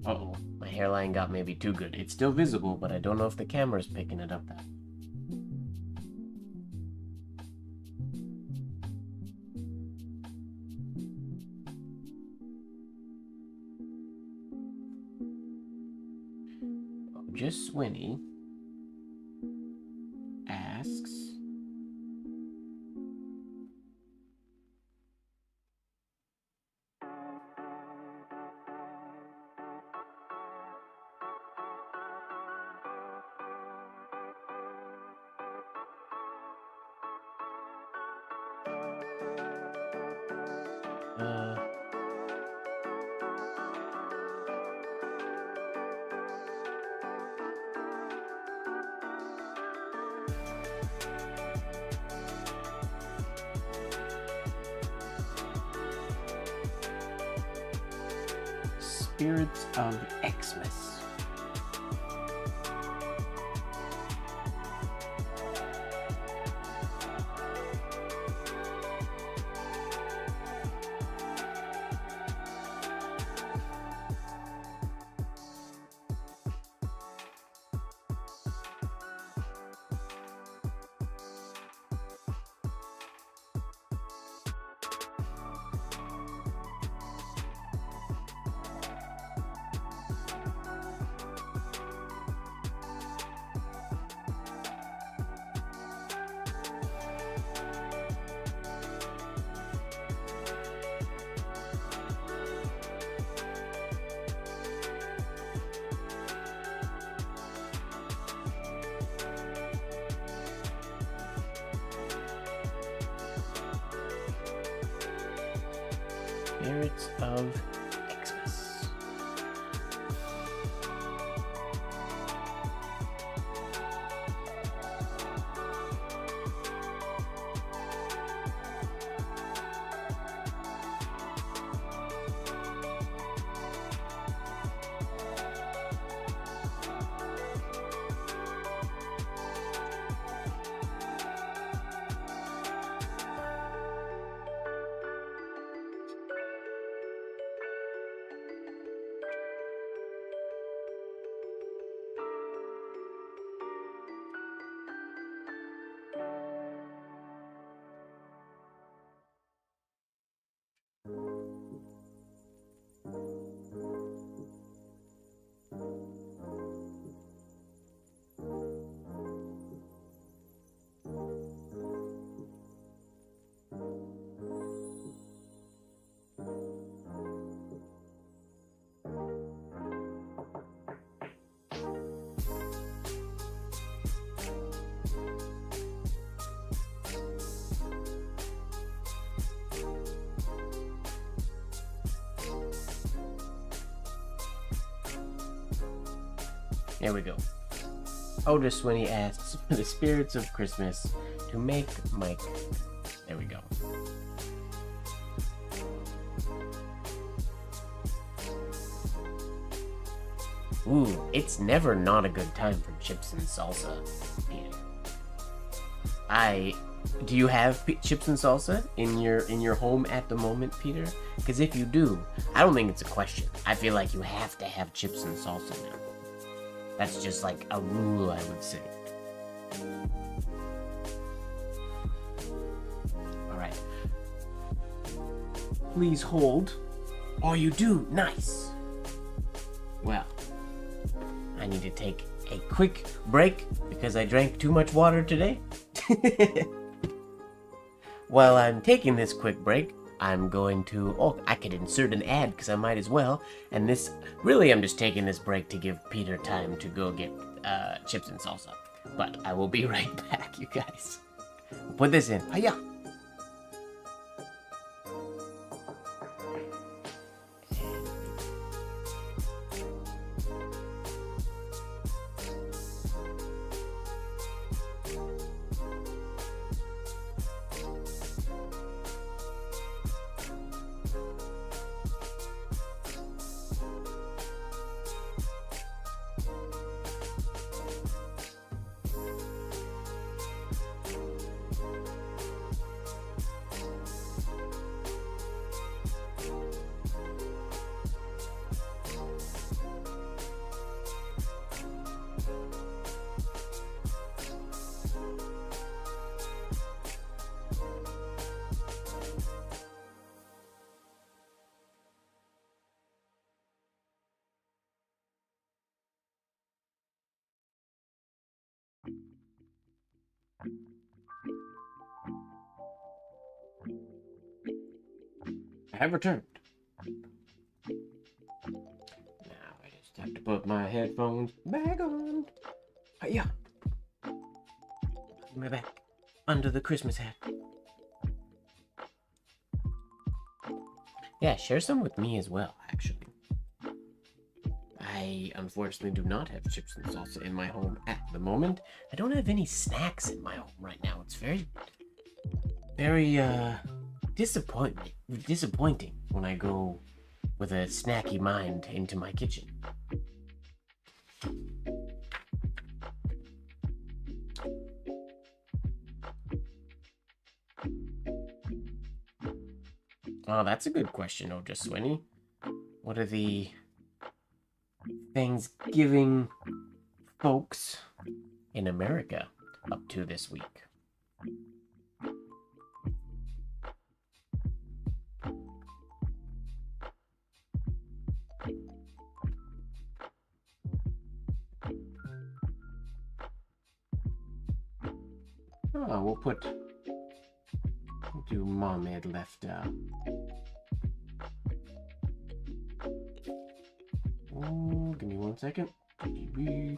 Uh-oh, my hairline got maybe too good. It's still visible, but I don't know if the camera's picking it up that. Just Swinny asks, Spirits of Xmas. Spirits of Xmas. There we go. Otis Swinny asks for the spirits of Christmas to make Mike. There we go. Ooh, it's never not a good time for chips and salsa, Peter. Do you have chips and salsa in your home at the moment, Peter? Because if you do, I don't think it's a question. I feel like you have to have chips and salsa now. That's just like a rule, I would say. Alright. Please hold. Oh, you do? Nice. Well, I need to take a quick break because I drank too much water today. While I'm taking this quick break, I'm going to, I could insert an ad because I might as well. And this, really I'm just taking this break to give Peter time to go get chips and salsa. But I will be right back, you guys. We'll put this in. Hiya! I have returned. Now I just have to put my headphones back on. Yeah. My back under the Christmas hat. Yeah, share some with me as well, actually. I unfortunately do not have chips and salsa in my home at the moment. I don't have any snacks in my home right now. It's very disappointing when I go with a snacky mind into my kitchen. Oh, that's a good question, Oja Swinny. What are the Thanksgiving folks in America up to this week? Oh, we'll do Mom had left oh, give me 1 second. Yeah.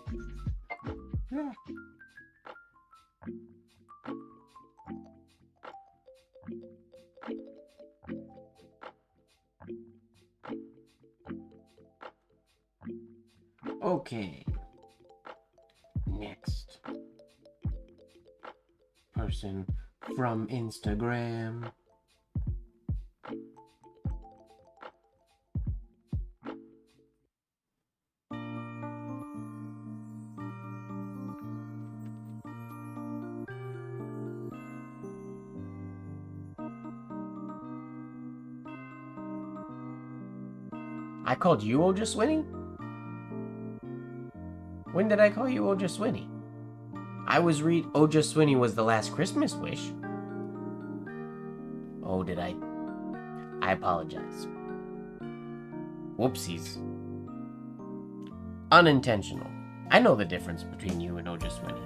Okay. Next person from Instagram. I called you Oja Swinny? When did I call you Oja Swinny? Oja Swinny was the last Christmas wish. Oh, did I? I apologize. Whoopsies. Unintentional. I know the difference between you and Oja Swinny.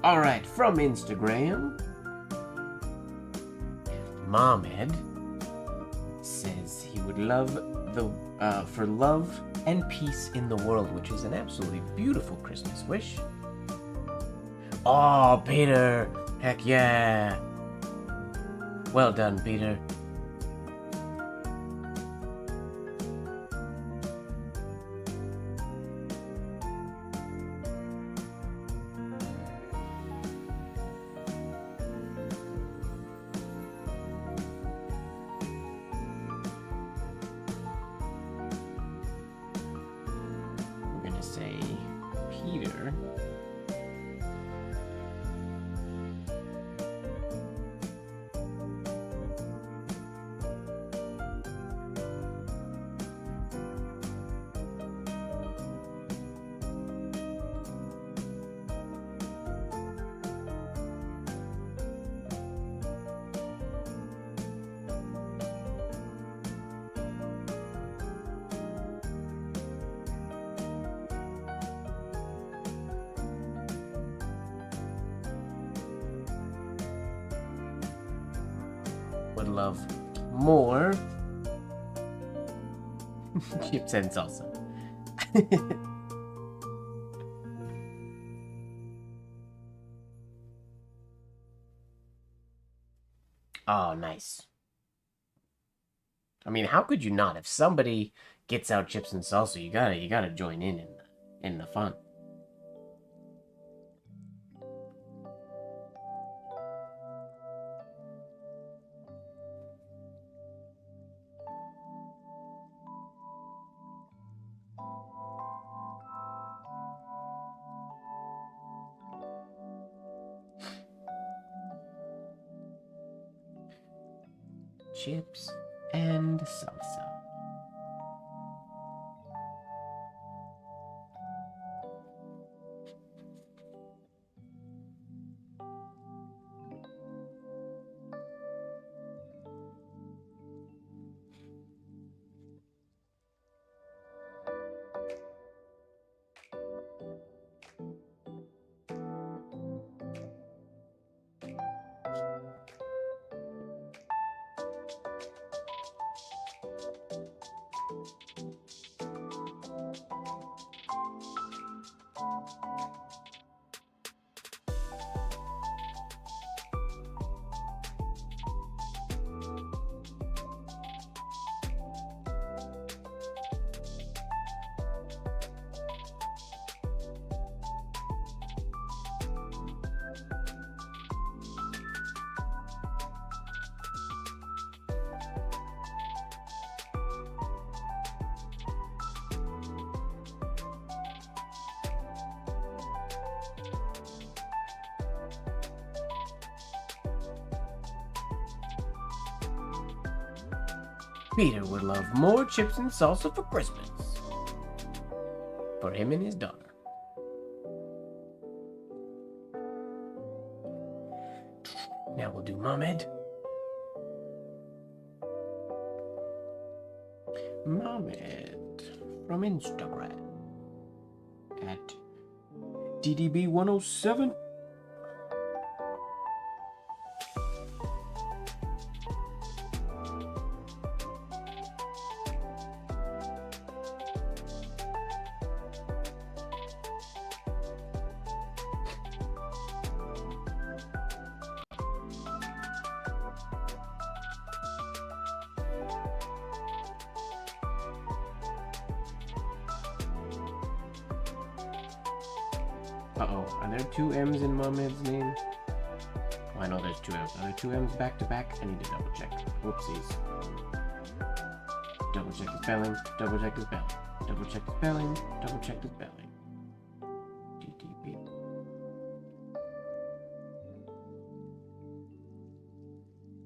Alright, from Instagram. Momhead says he would love for love and peace in the world, which is an absolutely beautiful Christmas wish. Oh, Peter! Heck yeah! Well done, Peter. We're gonna say Peter. Would love more chips and salsa. Oh, nice. I mean, how could you not? If somebody gets out chips and salsa, you gotta join in the fun. Chips and salsa. Peter would love more chips and salsa for Christmas. For him and his daughter. Now we'll do Mohammed. Mohammed from Instagram at DDB107. Uh-oh, are there two M's in Mohammed's name? Oh, I know there's two M's. Are there two M's back to back? I need to double check. Whoopsies. Double check the spelling, double check the spelling, double check the spelling, double check the spelling. GTP.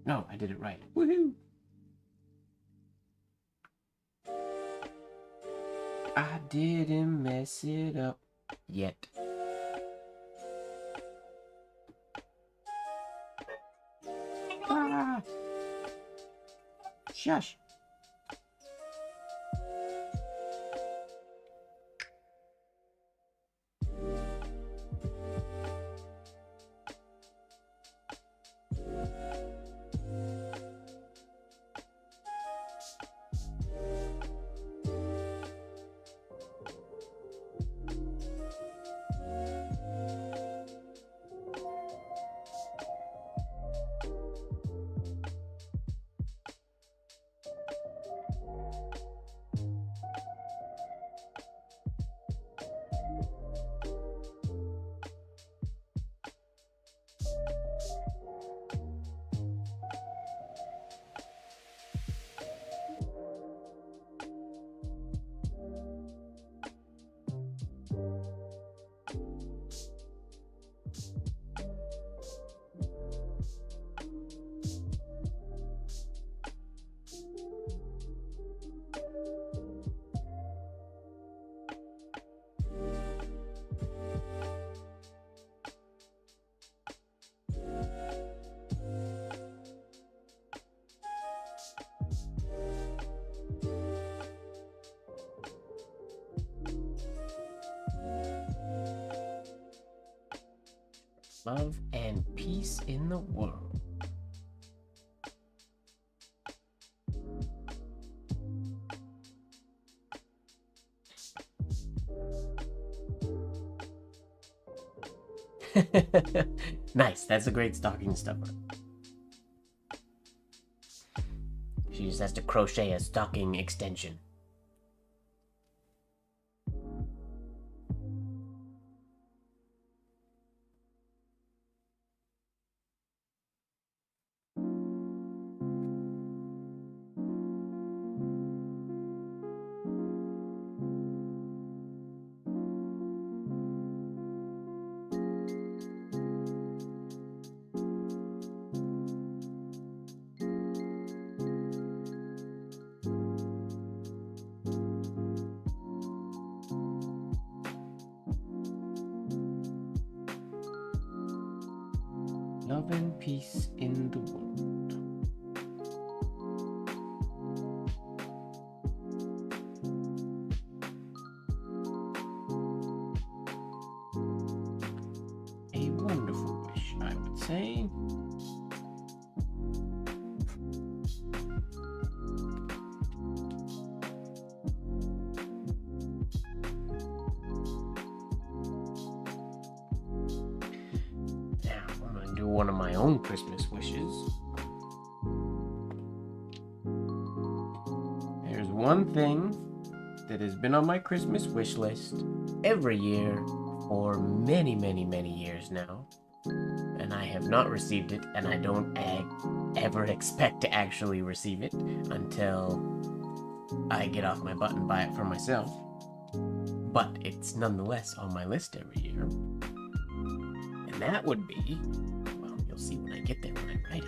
No, I did it right. Woohoo! I didn't mess it up yet. Ah! Shush. Love and peace in the world. Nice, that's a great stocking stuffer. She just has to crochet a stocking extension. Love and peace in the world. A wonderful wish, I would say. One of my own Christmas wishes. There's one thing that has been on my Christmas wish list every year for many, many, many years now, and I have not received it, and I don't ever expect to actually receive it until I get off my butt and buy it for myself. But it's nonetheless on my list every year, and that would be, see when I get there when I write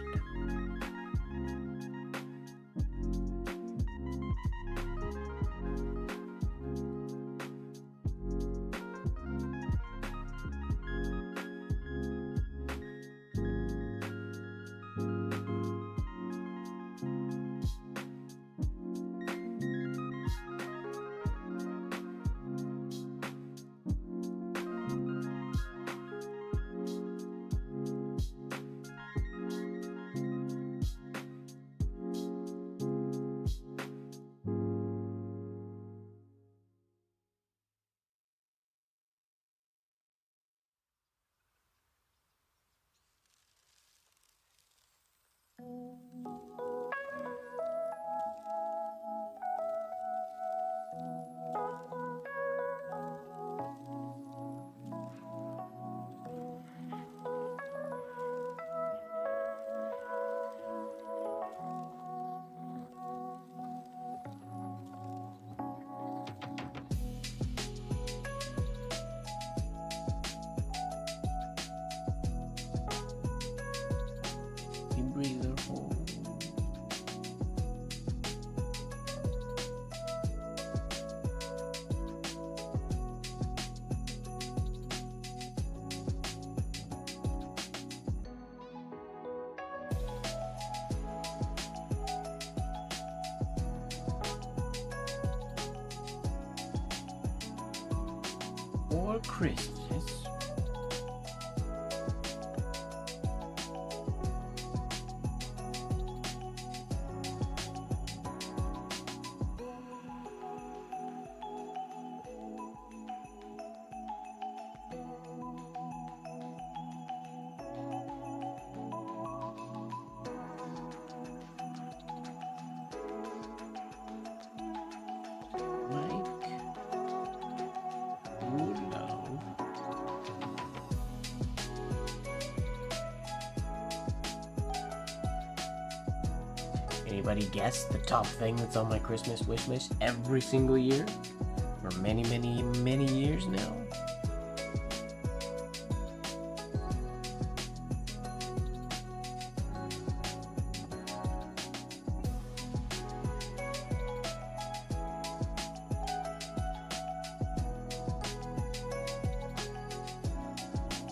for Christmas. Anybody guess the top thing that's on my Christmas wish list every single year? For many, many, many years now?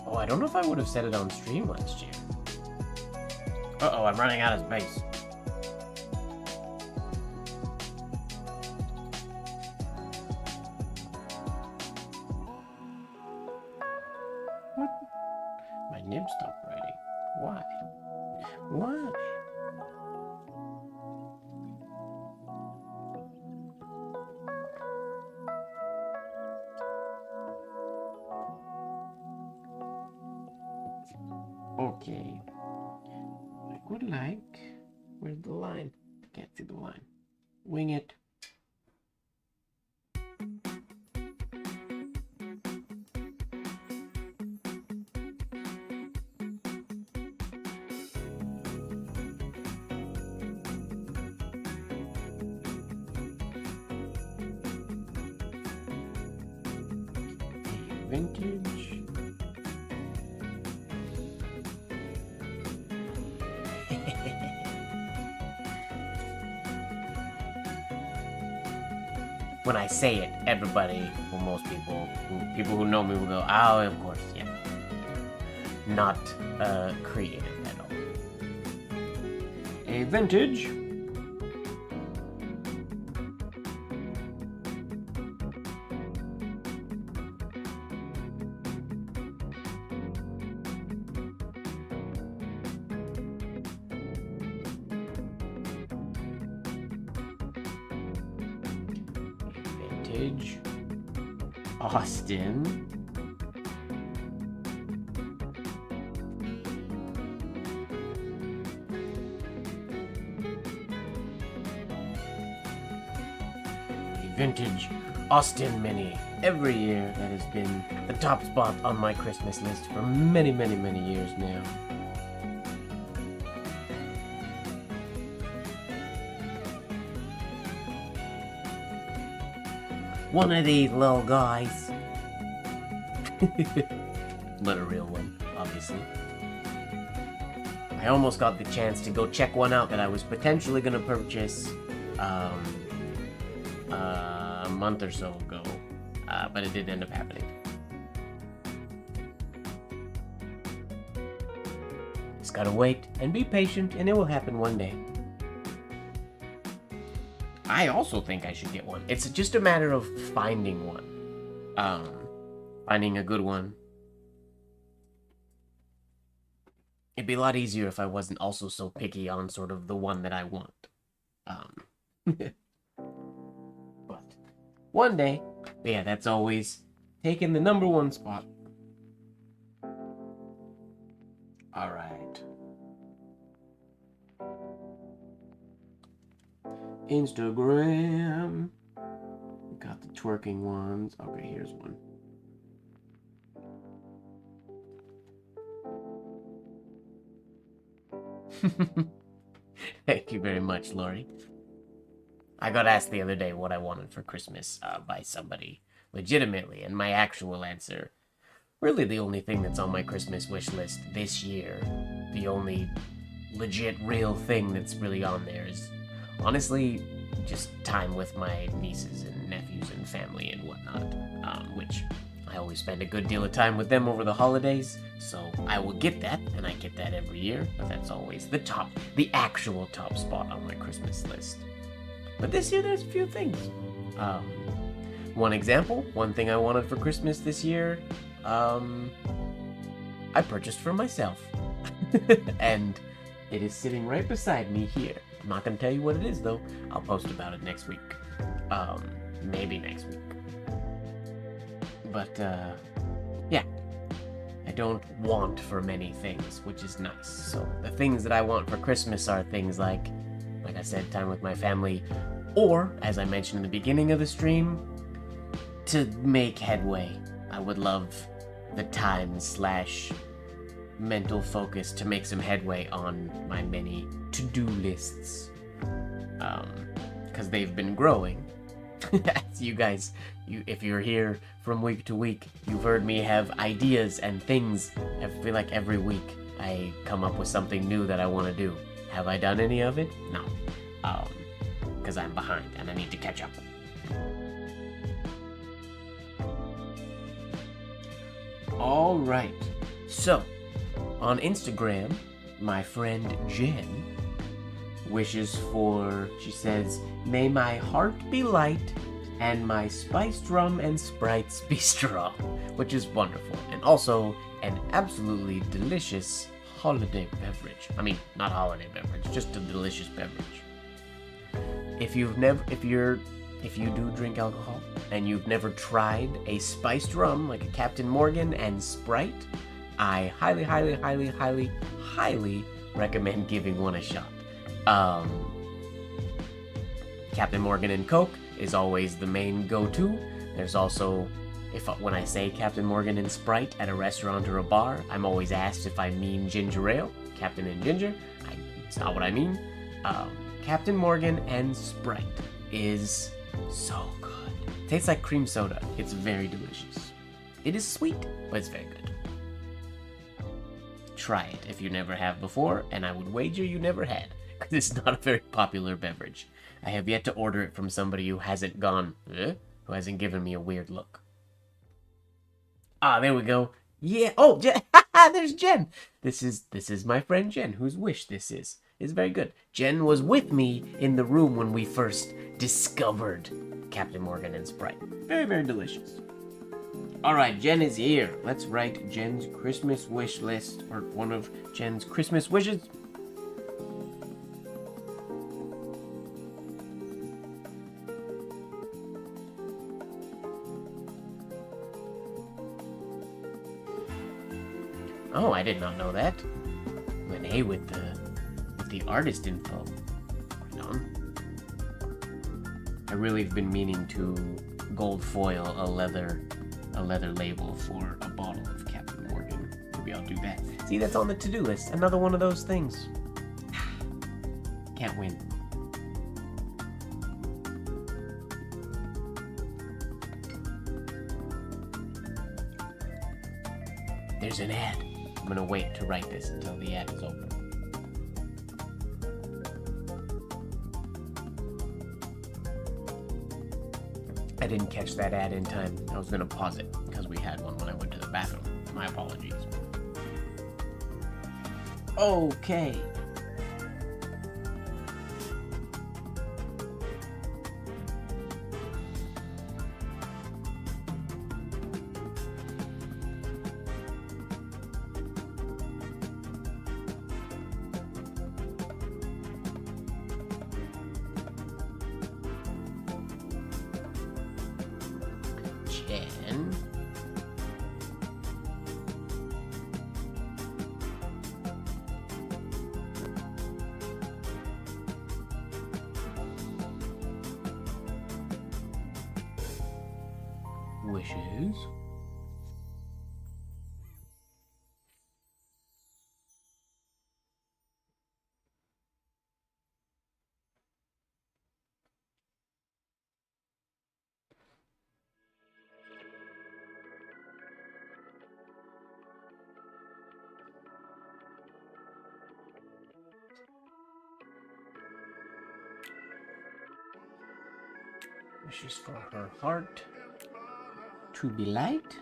Oh, I don't know if I would have said it on stream last year. Uh-oh, I'm running out of space. My nib stopped writing. Why? Why? Okay. I would like... Where's the line? I can't see the line. Wing it. Vintage. When I say it, everybody, well, most people who know me will go, oh, of course, yeah. Not creative at all. A vintage. Austin. A vintage Austin Mini. Every year that has been the top spot on my Christmas list for many, many, many years now. One of these little guys. Not a real one, obviously. I almost got the chance to go check one out that I was potentially going to purchase a month or so ago, but it didn't end up happening. Just gotta wait and be patient, and it will happen one day. I also think I should get one. It's just a matter of finding one. Finding a good one. It'd be a lot easier if I wasn't also so picky on sort of the one that I want. But one day, but yeah, that's always taking the #1 spot. Alright. Instagram. Got the twerking ones. Okay, here's one. Thank you very much, Lori. I got asked the other day what I wanted for Christmas by somebody legitimately, and my actual answer, really the only thing that's on my Christmas wish list this year, the only legit real thing that's really on there is honestly just time with my nieces and nephews and family and whatnot, which I always spend a good deal of time with them over the holidays, so I will get that, and I get that every year, but that's always the actual top spot on my Christmas list. But this year there's a few things. One example, one thing I wanted for Christmas this year, I purchased for myself. And it is sitting right beside me here. I'm not going to tell you what it is, though. I'll post about it next week. Maybe next week. But, yeah. I don't want for many things, which is nice. So the things that I want for Christmas are things like I said, time with my family, or, as I mentioned in the beginning of the stream, to make headway. I would love the time/mental focus to make some headway on my many to-do lists. Because they've been growing. As you guys, if you're here from week to week, you've heard me have ideas and things. I feel like every week I come up with something new that I want to do. Have I done any of it? No. Because I'm behind and I need to catch up. Alright, so, on Instagram, my friend Jen wishes for, she says, may my heart be light and my spiced rum and sprites be strong, which is wonderful, and also an absolutely delicious holiday beverage. I mean, not holiday beverage, just a delicious beverage. If you do drink alcohol and you've never tried a spiced rum like a Captain Morgan and Sprite, I highly, highly, highly, highly, highly recommend giving one a shot. Captain Morgan and Coke is always the main go-to. There's also, when I say Captain Morgan and Sprite at a restaurant or a bar, I'm always asked if I mean ginger ale, Captain and Ginger. It's not what I mean. Captain Morgan and Sprite is so good. Tastes like cream soda. It's very delicious. It is sweet, but it's very good. Try it if you never have before, and I would wager you never had, because it's not a very popular beverage. I have yet to order it from somebody who hasn't who hasn't given me a weird look. Ah, there we go. Yeah. Oh, Jen. There's Jen. This is my friend Jen, whose wish this is. It's very good. Jen was with me in the room when we first discovered Captain Morgan and Sprite. Very, very delicious. Alright, Jen is here. Let's write Jen's Christmas wish list, or one of Jen's Christmas wishes. Oh, I did not know that. An A with the artist info. Right on. I really have been meaning to gold foil a leather label for a bottle of Captain Morgan. Maybe I'll do that. See, that's on the to-do list. Another one of those things. Can't win. There's an ad. I'm gonna wait to write this until the ad is open. I didn't catch that ad in time. I was gonna pause it because we had one when I went to the bathroom. My apologies. Okay. Jen. Wishes. Wishes for her heart to be light.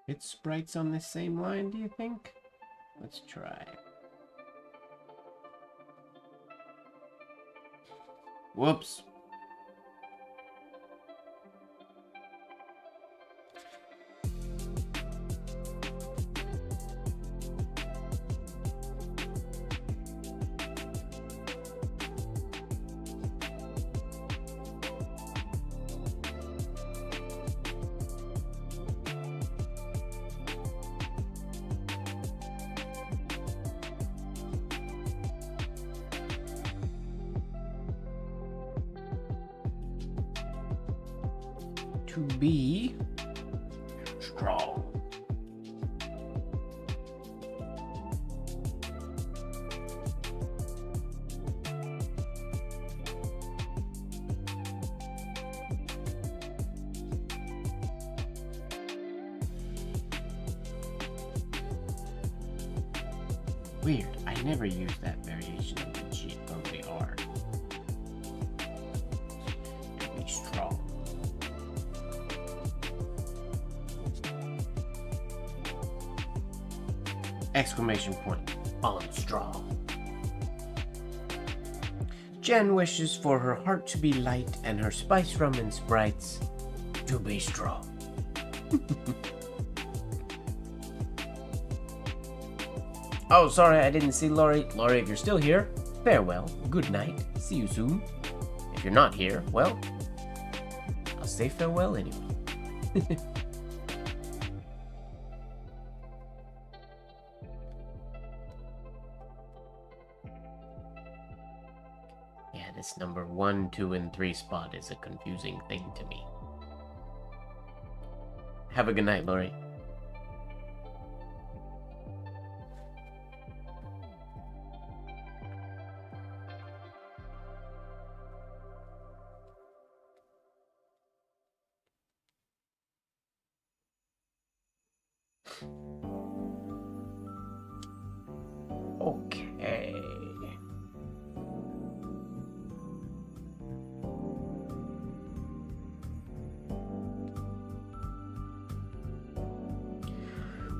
It's sprites on the same line, do you think? Let's try. Whoops. To be strong. Weird, I never use that variation of the G of the R. To be strong. Exclamation point on strong. Jen wishes for her heart to be light and her spice rum and sprites to be strong. Oh, sorry, I didn't see Laurie. Laurie, if you're still here, farewell, good night, see you soon. If you're not here, well, I'll say farewell anyway. Yeah, this number 1, 2, and 3 spot is a confusing thing to me. Have a good night, Laurie. Okay.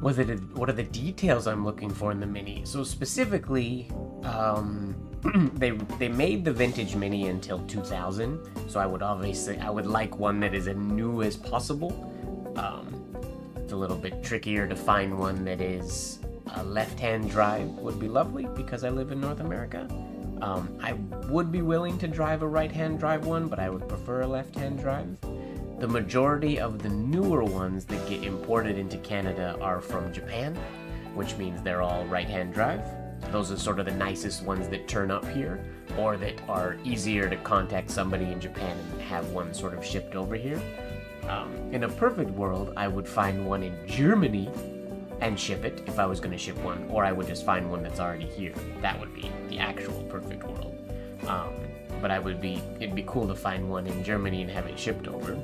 What are the details I'm looking for in the Mini? So specifically, they made the vintage Mini until 2000. So I would like one that is as new as possible. It's a little bit trickier to find one that is a left-hand drive would be lovely because I live in North America. I would be willing to drive a right-hand drive one, but I would prefer a left-hand drive. The majority of the newer ones that get imported into Canada are from Japan, which means they're all right-hand drive. Those are sort of the nicest ones that turn up here, or that are easier to contact somebody in Japan and have one sort of shipped over here. In a perfect world, I would find one in Germany and ship it if I was going to ship one, or I would just find one that's already here. That would be the actual perfect world. But it'd be cool to find one in Germany and have it shipped over,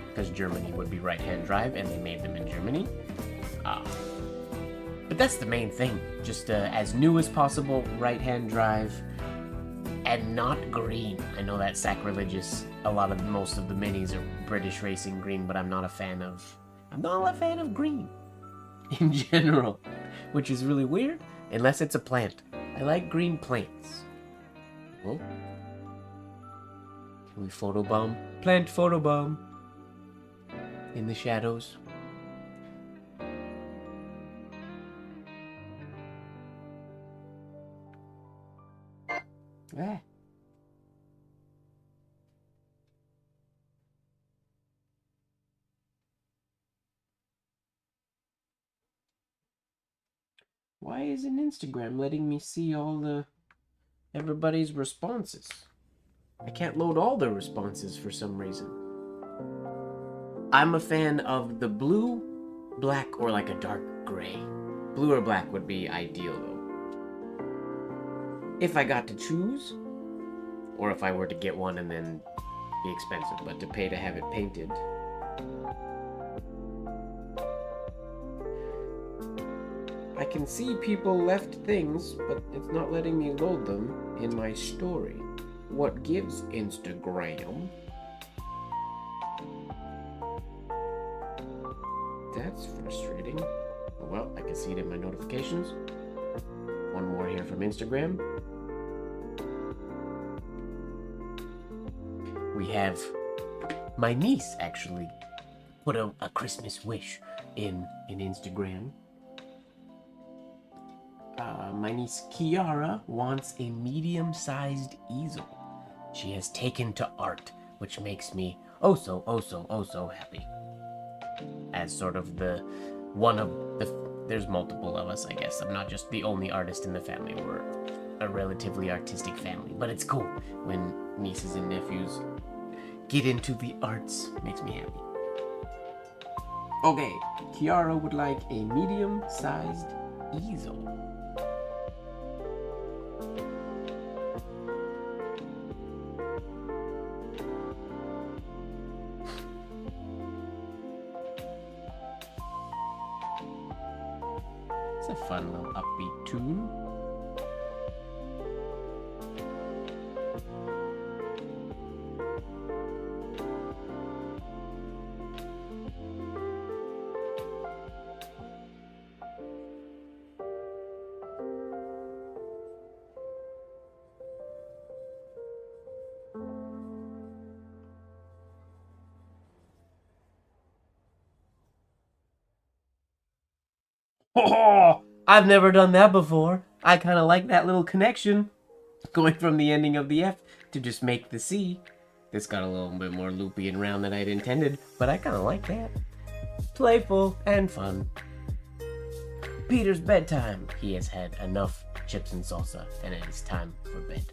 because Germany would be right-hand drive and they made them in Germany. But that's the main thing, just as new as possible, right-hand drive, and not green. I know that's sacrilegious. Most of the minis are British racing green, but I'm not a fan of green in general, which is really weird, unless it's a plant. I like green plants. Well, can we photobomb? Plant photobomb in the shadows. Ah. Why isn't Instagram letting me see everybody's responses? I can't load all their responses for some reason. I'm a fan of the blue, black, or like a dark gray. Blue or black would be ideal, though. If I got to choose, or if I were to get one and then be expensive, but to pay to have it painted. I can see people left things, but it's not letting me load them in my story. What gives, Instagram? That's frustrating. Oh, well, I can see it in my notifications. One more here from Instagram. We have my niece actually put a Christmas wish in Instagram. My niece Kiara wants a medium-sized easel. She has taken to art, which makes me oh so happy. As sort of there's multiple of us, I guess. I'm not just the only artist in the family. We're a relatively artistic family, but it's cool when nieces and nephews get into the arts. Makes me happy. Okay, Kiara would like a medium-sized easel. It's a fun little upbeat tune. Oh, I've never done that before. I kind of like that little connection. Going from the ending of the F to just make the C. This got a little bit more loopy and round than I'd intended, but I kind of like that. Playful and fun. Peter's bedtime. He has had enough chips and salsa, and it is time for bed.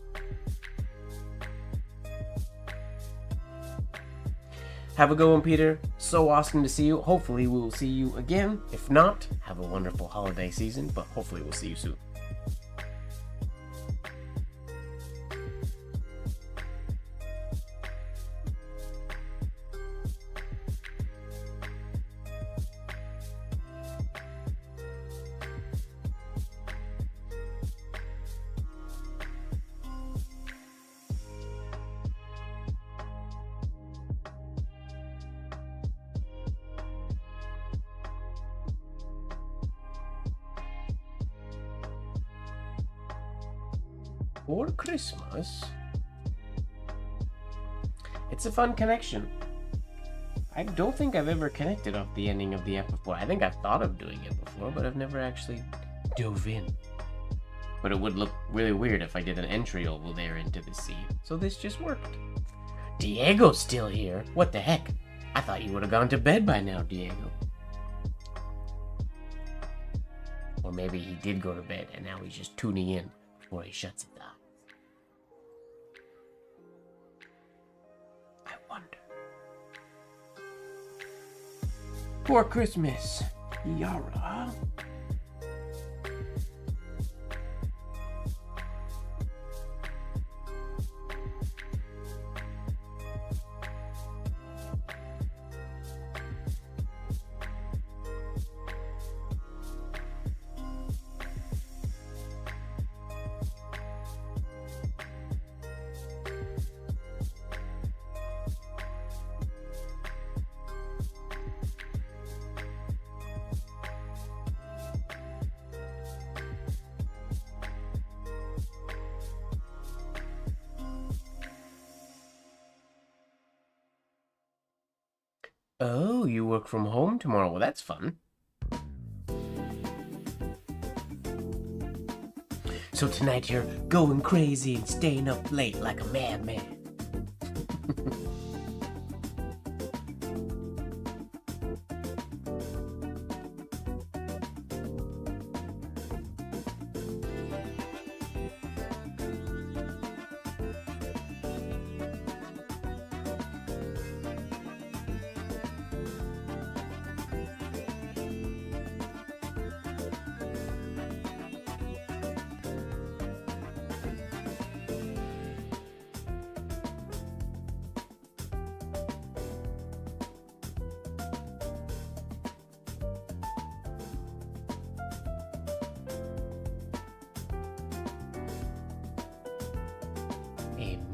Have a good one, Peter. So awesome to see you. Hopefully we will see you again. If not, have a wonderful holiday season, but hopefully we'll see you soon. For Christmas. It's a fun connection. I don't think I've ever connected off the ending of the app before. I think I've thought of doing it before, but I've never actually dove in. But it would look really weird if I did an entry over there into the sea. So this just worked. Diego's still here. What the heck? I thought you would have gone to bed by now, Diego. Or maybe he did go to bed and now he's just tuning in before he shuts it down. I wonder. For Christmas, Yara. Oh, you work from home tomorrow. Well, that's fun. So tonight you're going crazy and staying up late like a madman.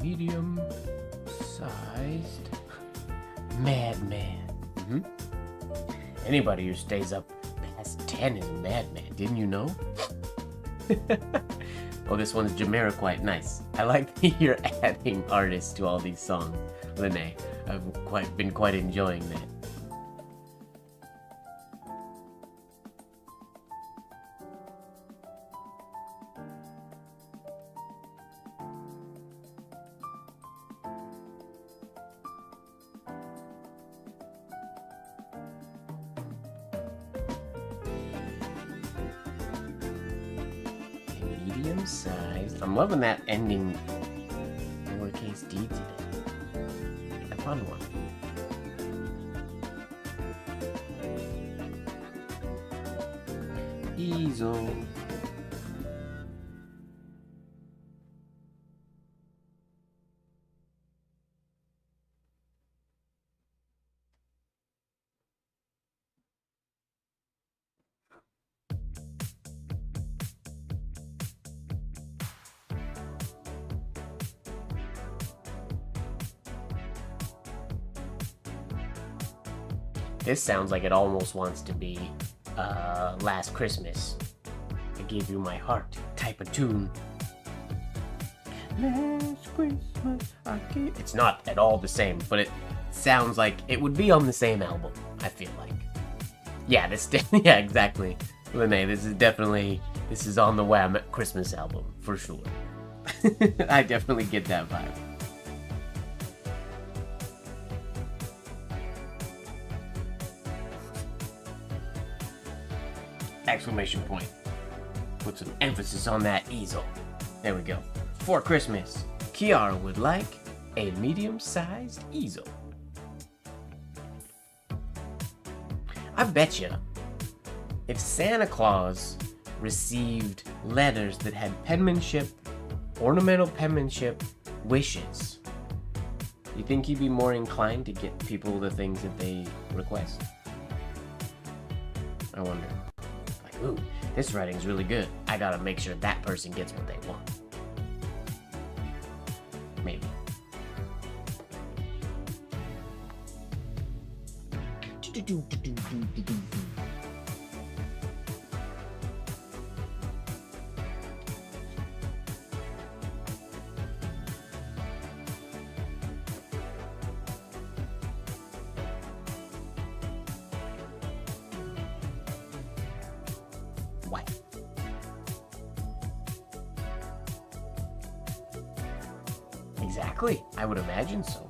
medium-sized madman. Anybody who stays up past 10 is a madman, didn't you know? Oh, this one's Jamiroquai. Nice. I like that you're adding artists to all these songs, Lene. I've been quite enjoying that. Medium-sized. I'm loving that ending lowercase d today. A fun one. Easel. This sounds like it almost wants to be Last Christmas. I gave you my heart type of tune. Last Christmas, I gave... It's not at all the same, but it sounds like it would be on the same album, I feel like. Yeah, yeah, exactly. Lene, this is on the Wham Christmas album, for sure. I definitely get that vibe. Exclamation point. Put some emphasis on that easel. There we go. For Christmas, Kiara would like a medium-sized easel. I betcha if Santa Claus received letters that had penmanship, ornamental penmanship, wishes, you think he'd be more inclined to get people the things that they request? I wonder. Ooh, this writing's really good. I gotta make sure that person gets what they want. Maybe. What? Exactly. I would imagine so.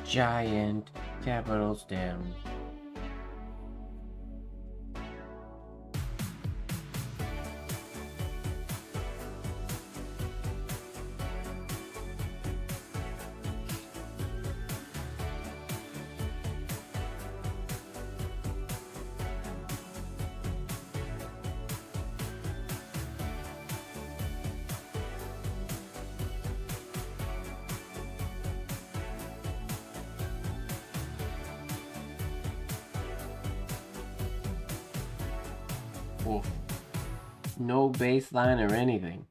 Giant capital stem. Oof. No baseline or anything.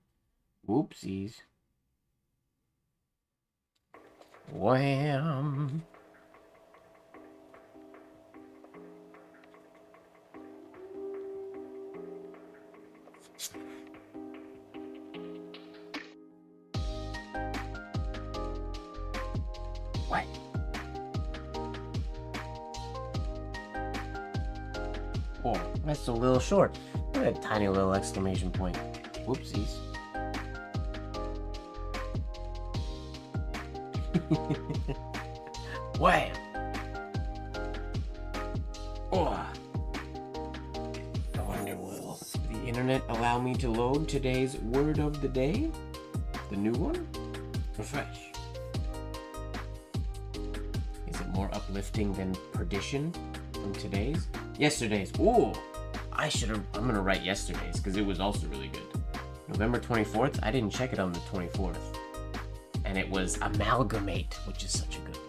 Whoopsies. Wham. What? Oh, that's a little short. Look at that tiny little exclamation point. Whoopsies. Wham! Oh. I wonder, will the internet allow me to load today's word of the day? The new one? Refresh. Is it more uplifting than perdition from today's? Yesterday's. Ooh! I'm gonna write yesterday's because it was also really good. November 24th? I didn't check it on the 24th. and it was amalgamate, which is such a good word.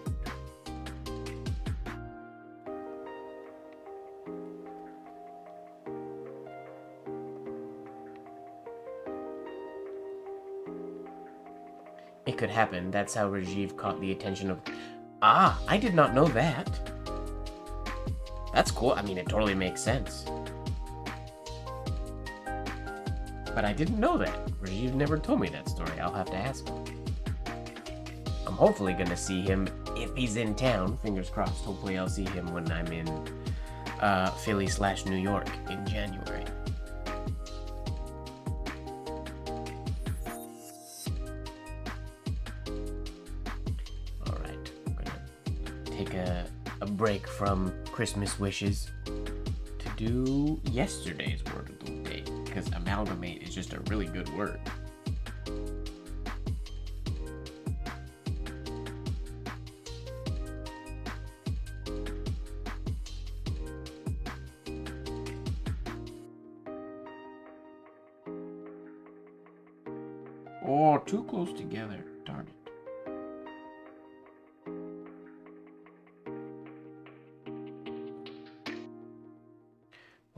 It could happen. That's how Rajiv caught the attention of... Ah, I did not know that. That's cool. I mean, it totally makes sense. But I didn't know that. Rajiv never told me that story. I'll have to ask him. I'm hopefully going to see him if he's in town. Fingers crossed. Hopefully I'll see him when I'm in Philly/New York in January. A break from Christmas wishes to do yesterday's word of the day, because amalgamate is just a really good word. Oh, too close together. Darn it.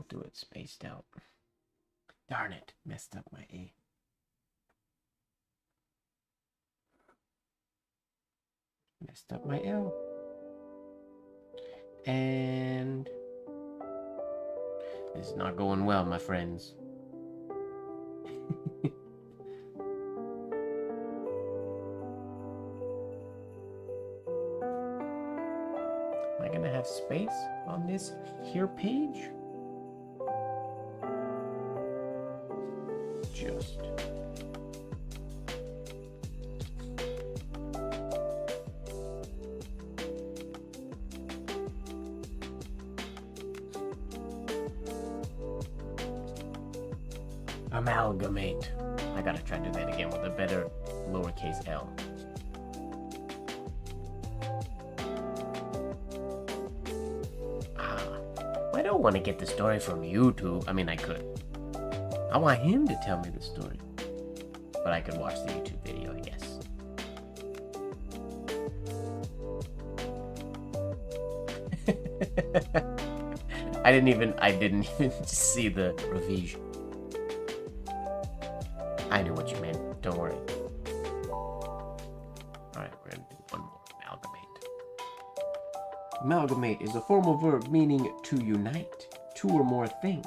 Do it spaced out. Darn it, messed up my A. Messed up my L. And this is not going well, my friends. Am I gonna have space on this here page? Just. Amalgamate. I gotta try to do that again with a better lowercase l. I don't want to get the story from YouTube. I mean, I could. I want him to tell me the story. But I could watch the YouTube video, I guess. I didn't even see the revision. I knew what you meant. Don't worry. Alright, we're gonna do one more. Amalgamate. Amalgamate is a formal verb meaning to unite two or more things.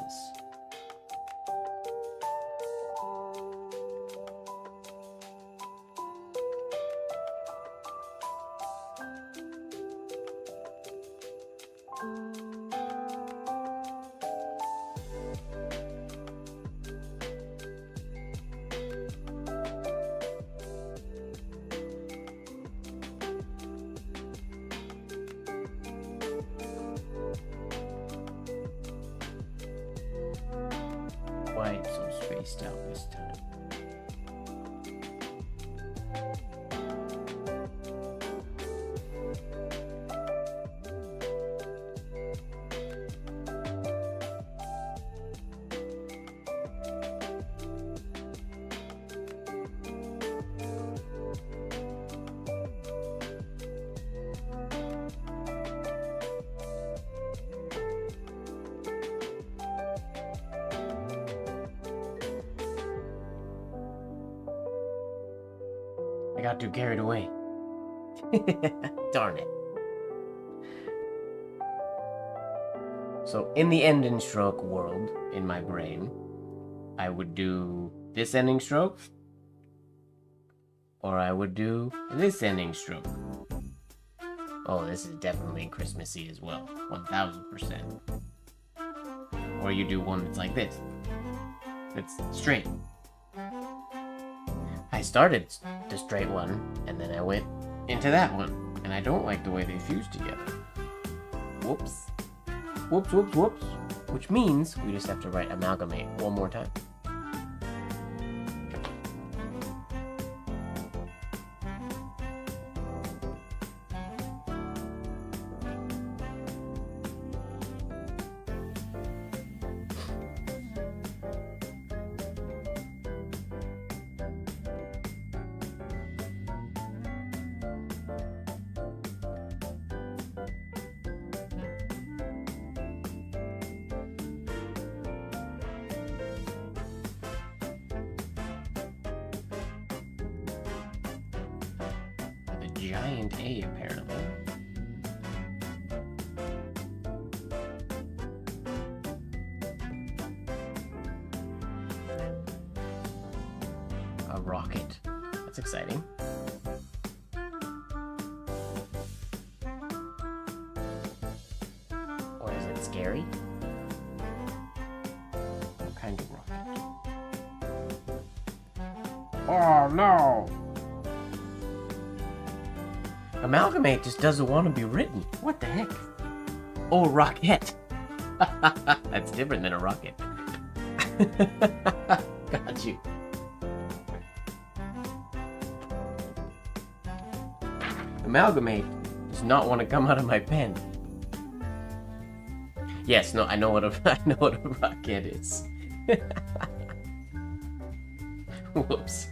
Why it's so spaced out this time? I got too carried away. Darn it. So in the ending stroke world, in my brain, I would do this ending stroke, or I would do this ending stroke. Oh, this is definitely Christmassy as well, 1000%. Or you do one that's like this. It's straight. I started the straight one, and then I went into that one, and I don't like the way they fuse together. Whoops. Whoops, whoops, whoops. Which means we just have to write amalgamate one more time. giant A, apparently. A rocket. That's exciting. Or is it scary? What kind of rocket? Oh no! Amalgamate just doesn't want to be written. What the heck? Oh, rocket. That's different than a rocket. Got you. Amalgamate does not want to come out of my pen. Yes, no, I know what a rocket is. Whoops.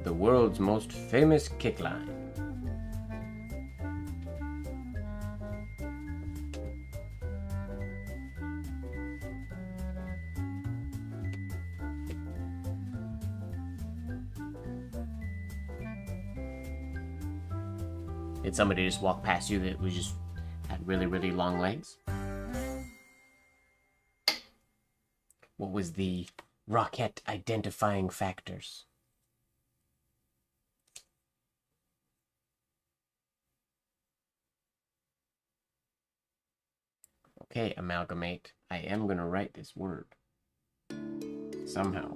The world's most famous kick line. Did somebody just walk past you that was just had really, really long legs? What was the rocket identifying factors? Okay, amalgamate. I am gonna write this word. Somehow.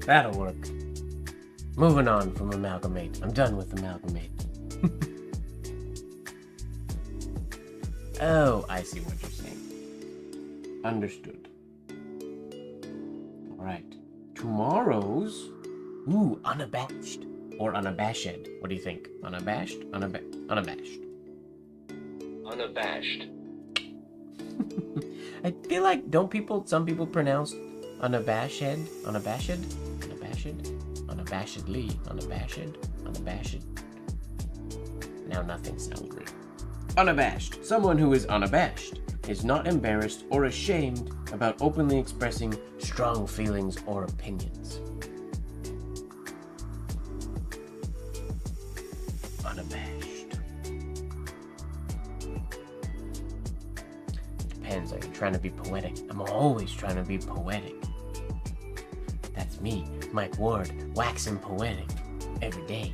That'll work. Moving on from amalgamate. I'm done with amalgamate. Oh, I see what you're saying. Understood. Alright. Tomorrow's... Ooh, unabashed. Or unabashed. What do you think? Unabashed? Unabashed. Unabashed. I feel like, some people pronounce unabashed? Unabashed? Unabashedly. Unabashed. Now nothing sounds right. Unabashed. Someone who is unabashed is not embarrassed or ashamed about openly expressing strong feelings or opinions. Unabashed. Depends. Are you trying to be poetic? I'm always trying to be poetic. That's me, MrMGWard, waxing poetic every day.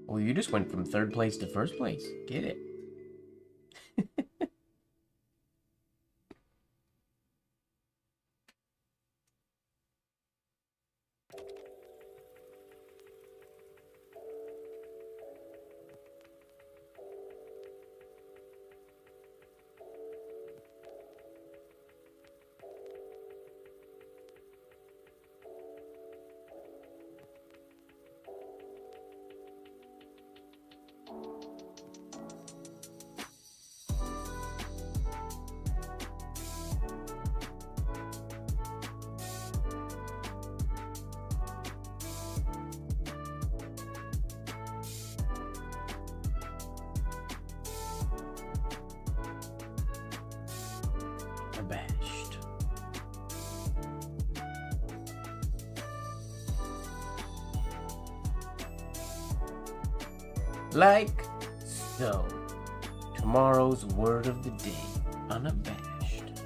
Well, you just went from third place to first place. Get it? Abashed. Like so. Tomorrow's word of the day, unabashed.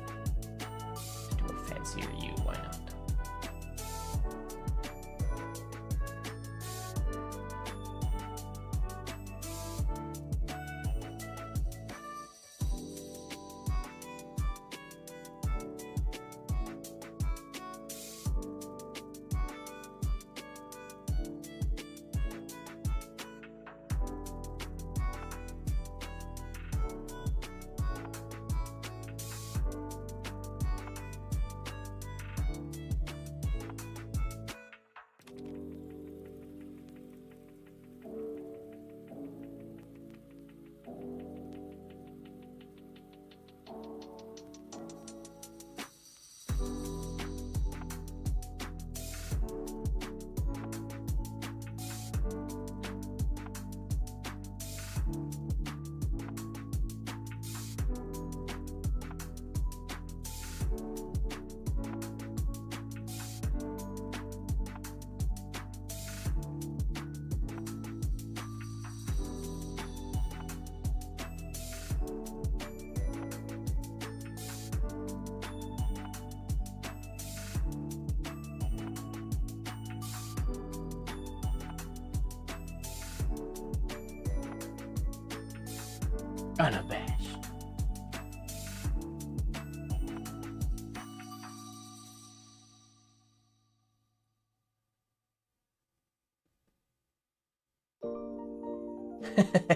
Unabashed.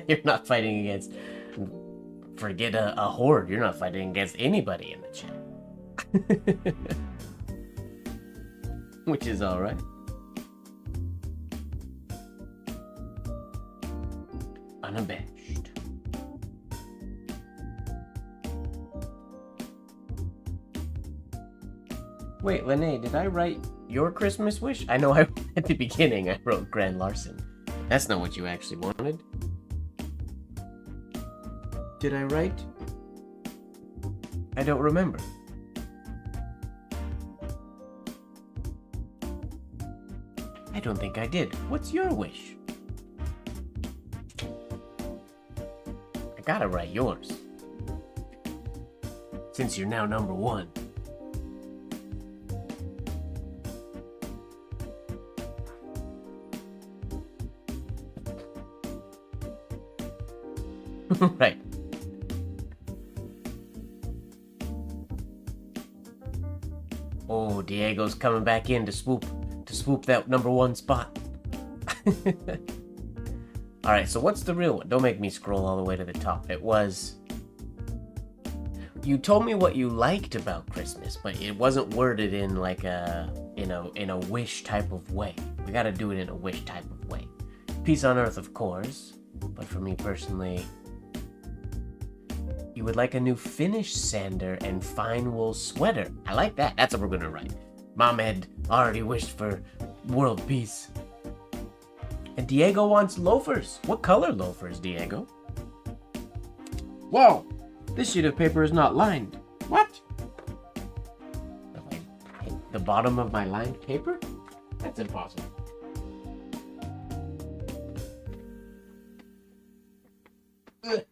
You're not fighting against... Forget a horde. You're not fighting against anybody in the chat. Which is alright. Unabashed. Wait, Lene, did I write your Christmas wish? I know at the beginning I wrote Grand Larson. That's not what you actually wanted. Did I write? I don't remember. I don't think I did. What's your wish? I gotta write yours. Since you're now number one. Right. Oh, Diego's coming back in to swoop that number one spot. Alright, so what's the real one? Don't make me scroll all the way to the top. It was... You told me what you liked about Christmas, but it wasn't worded in like in a wish type of way. We gotta do it in a wish type of way. Peace on earth, of course, but for me personally, you would like a new finish sander and fine wool sweater. I like that. That's what we're gonna write. Mom had already wished for world peace. And Diego wants loafers. What color loafers, Diego? Whoa! This sheet of paper is not lined. What? The bottom of my lined paper? That's impossible. Ugh.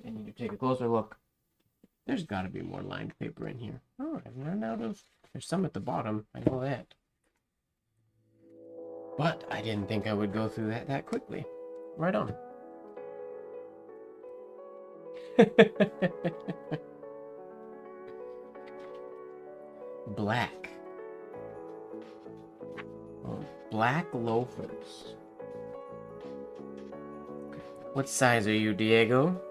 I need to take a closer look. There's gotta be more lined paper in here. Oh, I've run out of... There's some at the bottom, I know that. But I didn't think I would go through that quickly. Right on. Black. Oh, black loafers. What size are you, Diego?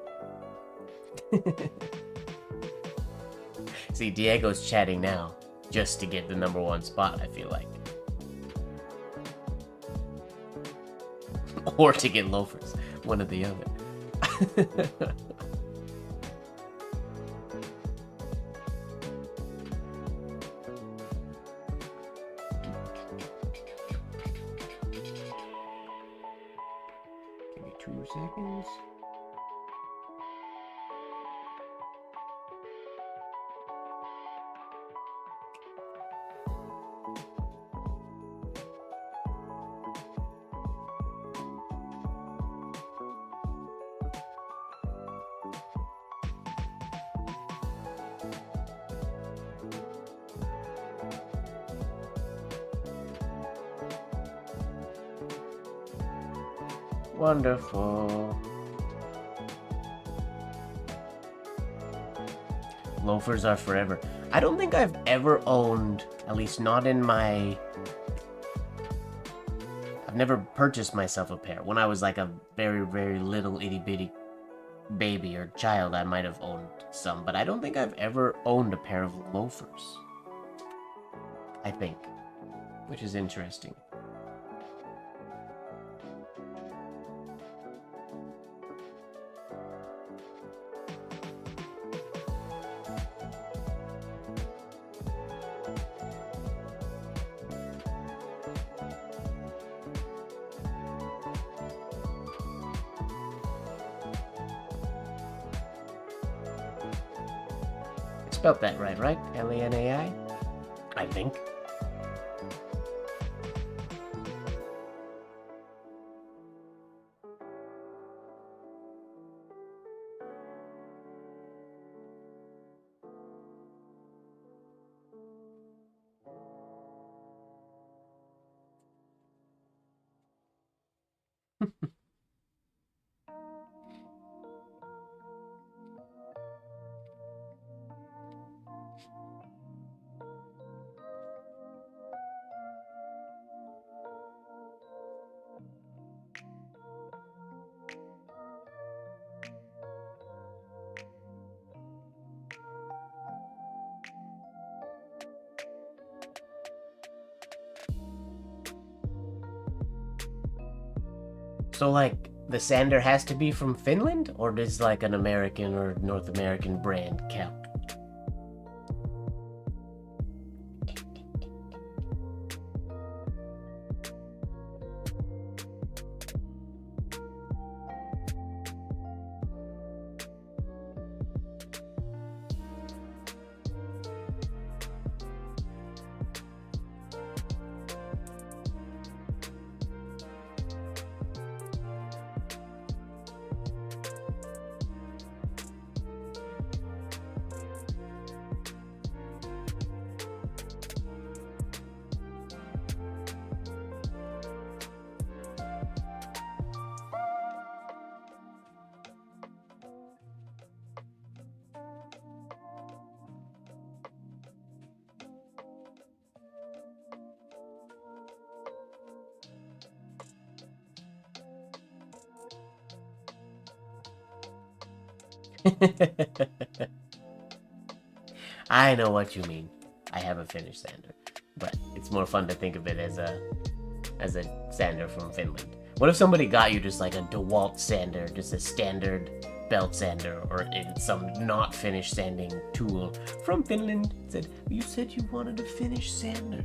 See, Diego's chatting now, just to get the number one spot, I feel like. Or to get loafers, one or the other. Give me 2 seconds. Wonderful. Loafers are forever. I don't think I've ever owned, at least not in my... I've never purchased myself a pair. When I was like a very, very little itty-bitty baby or child, I might have owned some, but I don't think I've ever owned a pair of loafers. I think. Which is interesting. Spelt that right? L-A-N-A-I? I think. So, like, the sander has to be from Finland, or does like an American or North American brand count? I know what you mean. I have a Finnish sander, but it's more fun to think of it as a sander from Finland. What if somebody got you just like a DeWalt sander, just a standard belt sander, or some not Finnish sanding tool from Finland? Said, you said you wanted a Finnish sander.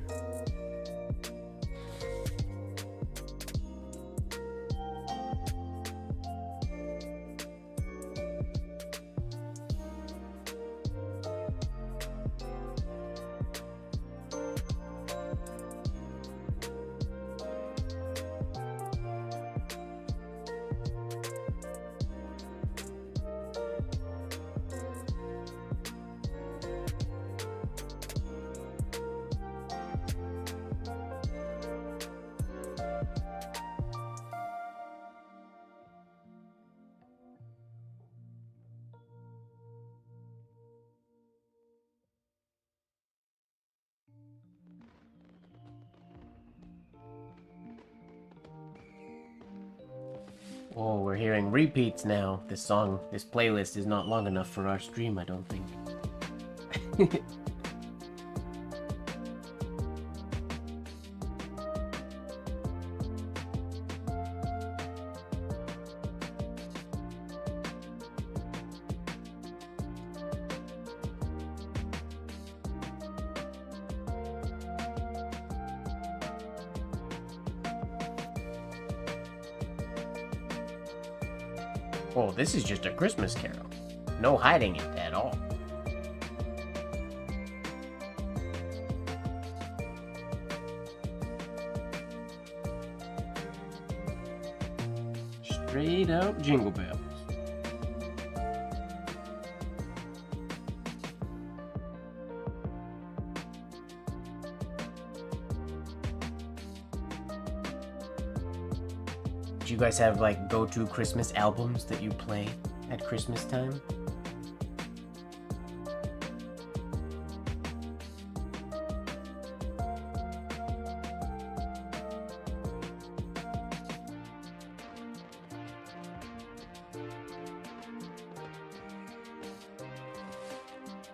Oh, we're hearing repeats now. This playlist is not long enough for our stream, I don't think. Oh, this is just a Christmas carol. No hiding it at all. Straight out Jingle Bells. Do you guys have like go-to Christmas albums that you play at Christmas time?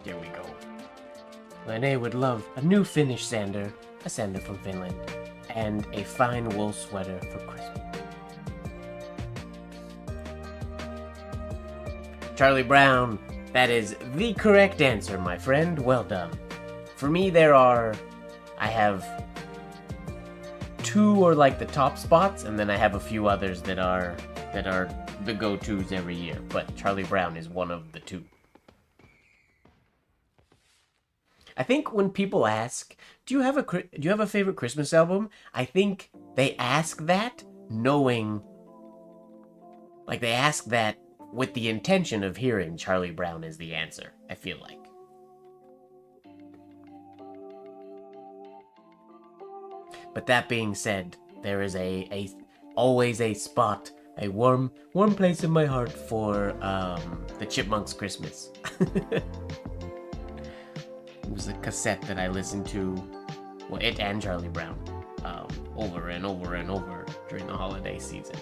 There we go. Lene would love a new Finnish sander, a sander from Finland, and a fine wool sweater for Christmas. Charlie Brown, that is the correct answer, my friend. Well done. For me, I have two or like the top spots, and then I have a few others that are the go-tos every year. But Charlie Brown is one of the two. I think when people ask, do you have a favorite Christmas album? I think they ask that knowing, like they ask that with the intention of hearing Charlie Brown is the answer, I feel like. But that being said, there is always a spot, a warm place in my heart for the Chipmunks' Christmas. It was a cassette that I listened to, well, it and Charlie Brown, over and over and over during the holiday season.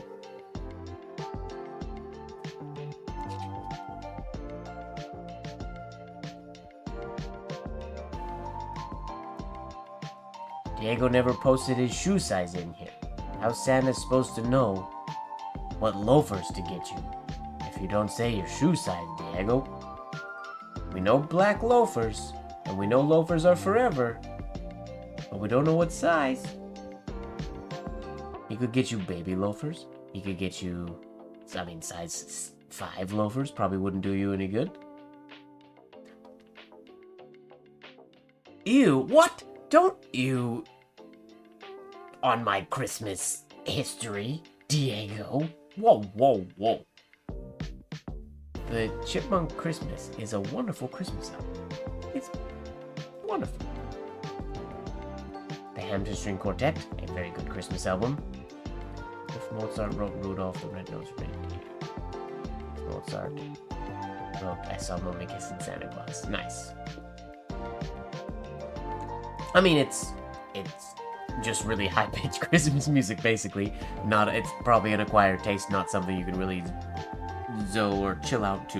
Diego never posted his shoe size in here. How's Santa supposed to know what loafers to get you. If you don't say your shoe size, Diego. We know black loafers, and we know loafers are forever, but we don't know what size. He could get you baby loafers. He could get you, I mean, size 5 loafers probably wouldn't do you any good. Ew, what? Don't you... On my Christmas history, Diego. Whoa, whoa, whoa. The Chipmunk Christmas is a wonderful Christmas album. It's wonderful. The Hamster String Quartet, a very good Christmas album. If Mozart wrote Rudolph the Red-Nosed Reindeer. Mozart wrote I Saw Mommy Kissing Santa Claus. Nice. I mean, it's just really high-pitched Christmas music, basically. It's probably an acquired taste, not something you can really or chill out to.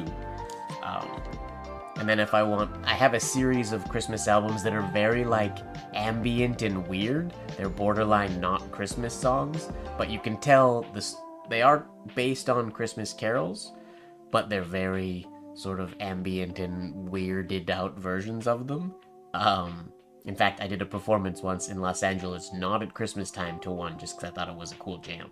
And then if I have a series of Christmas albums that are very like ambient and weird. They're borderline not Christmas songs, but you can tell they are based on Christmas carols, but they're very sort of ambient and weirded out versions of them. In fact, I did a performance once in Los Angeles, not at Christmas time, to one, just because I thought it was a cool jam.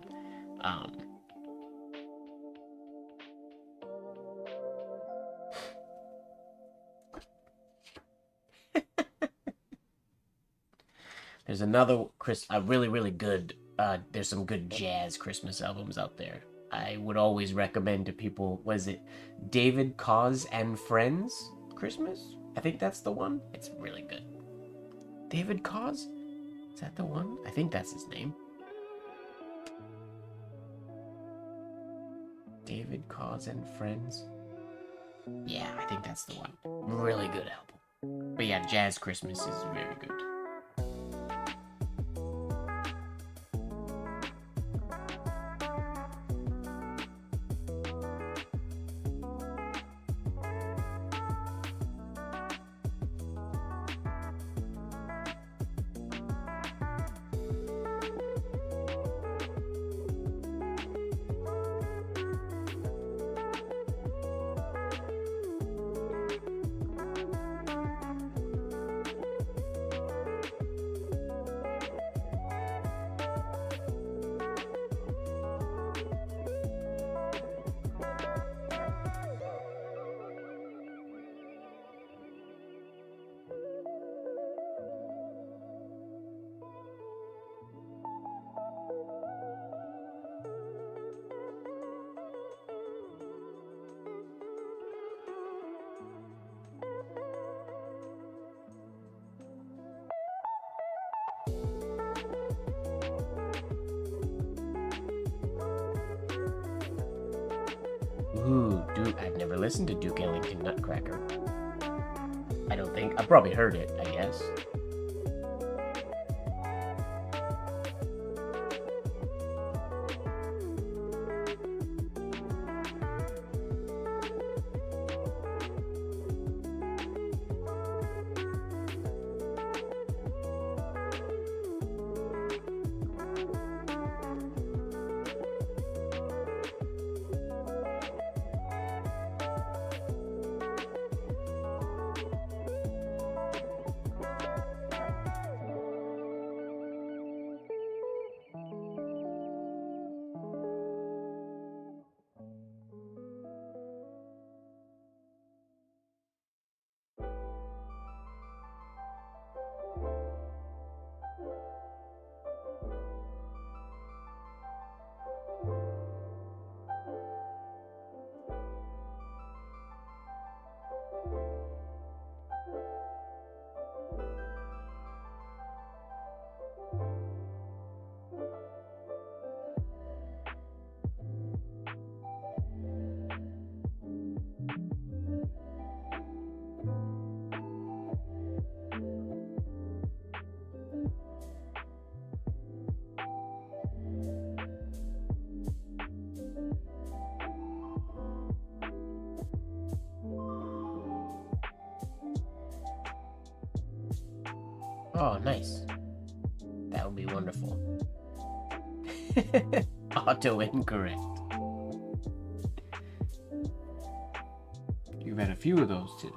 There's another really, really good, there's some good jazz Christmas albums out there. I would always recommend to people, was it David Cause and Friends Christmas? I think that's the one. It's really good. David Cause? Is that the one? I think that's his name. David Cause and Friends? Yeah, I think that's the one. Really good album. But yeah, Jazz Christmas is very good. Ooh, I've never listened to Duke Ellington Nutcracker. I don't think. I've probably heard it, I guess. Oh, nice. That would be wonderful. Auto incorrect. had a few of those today.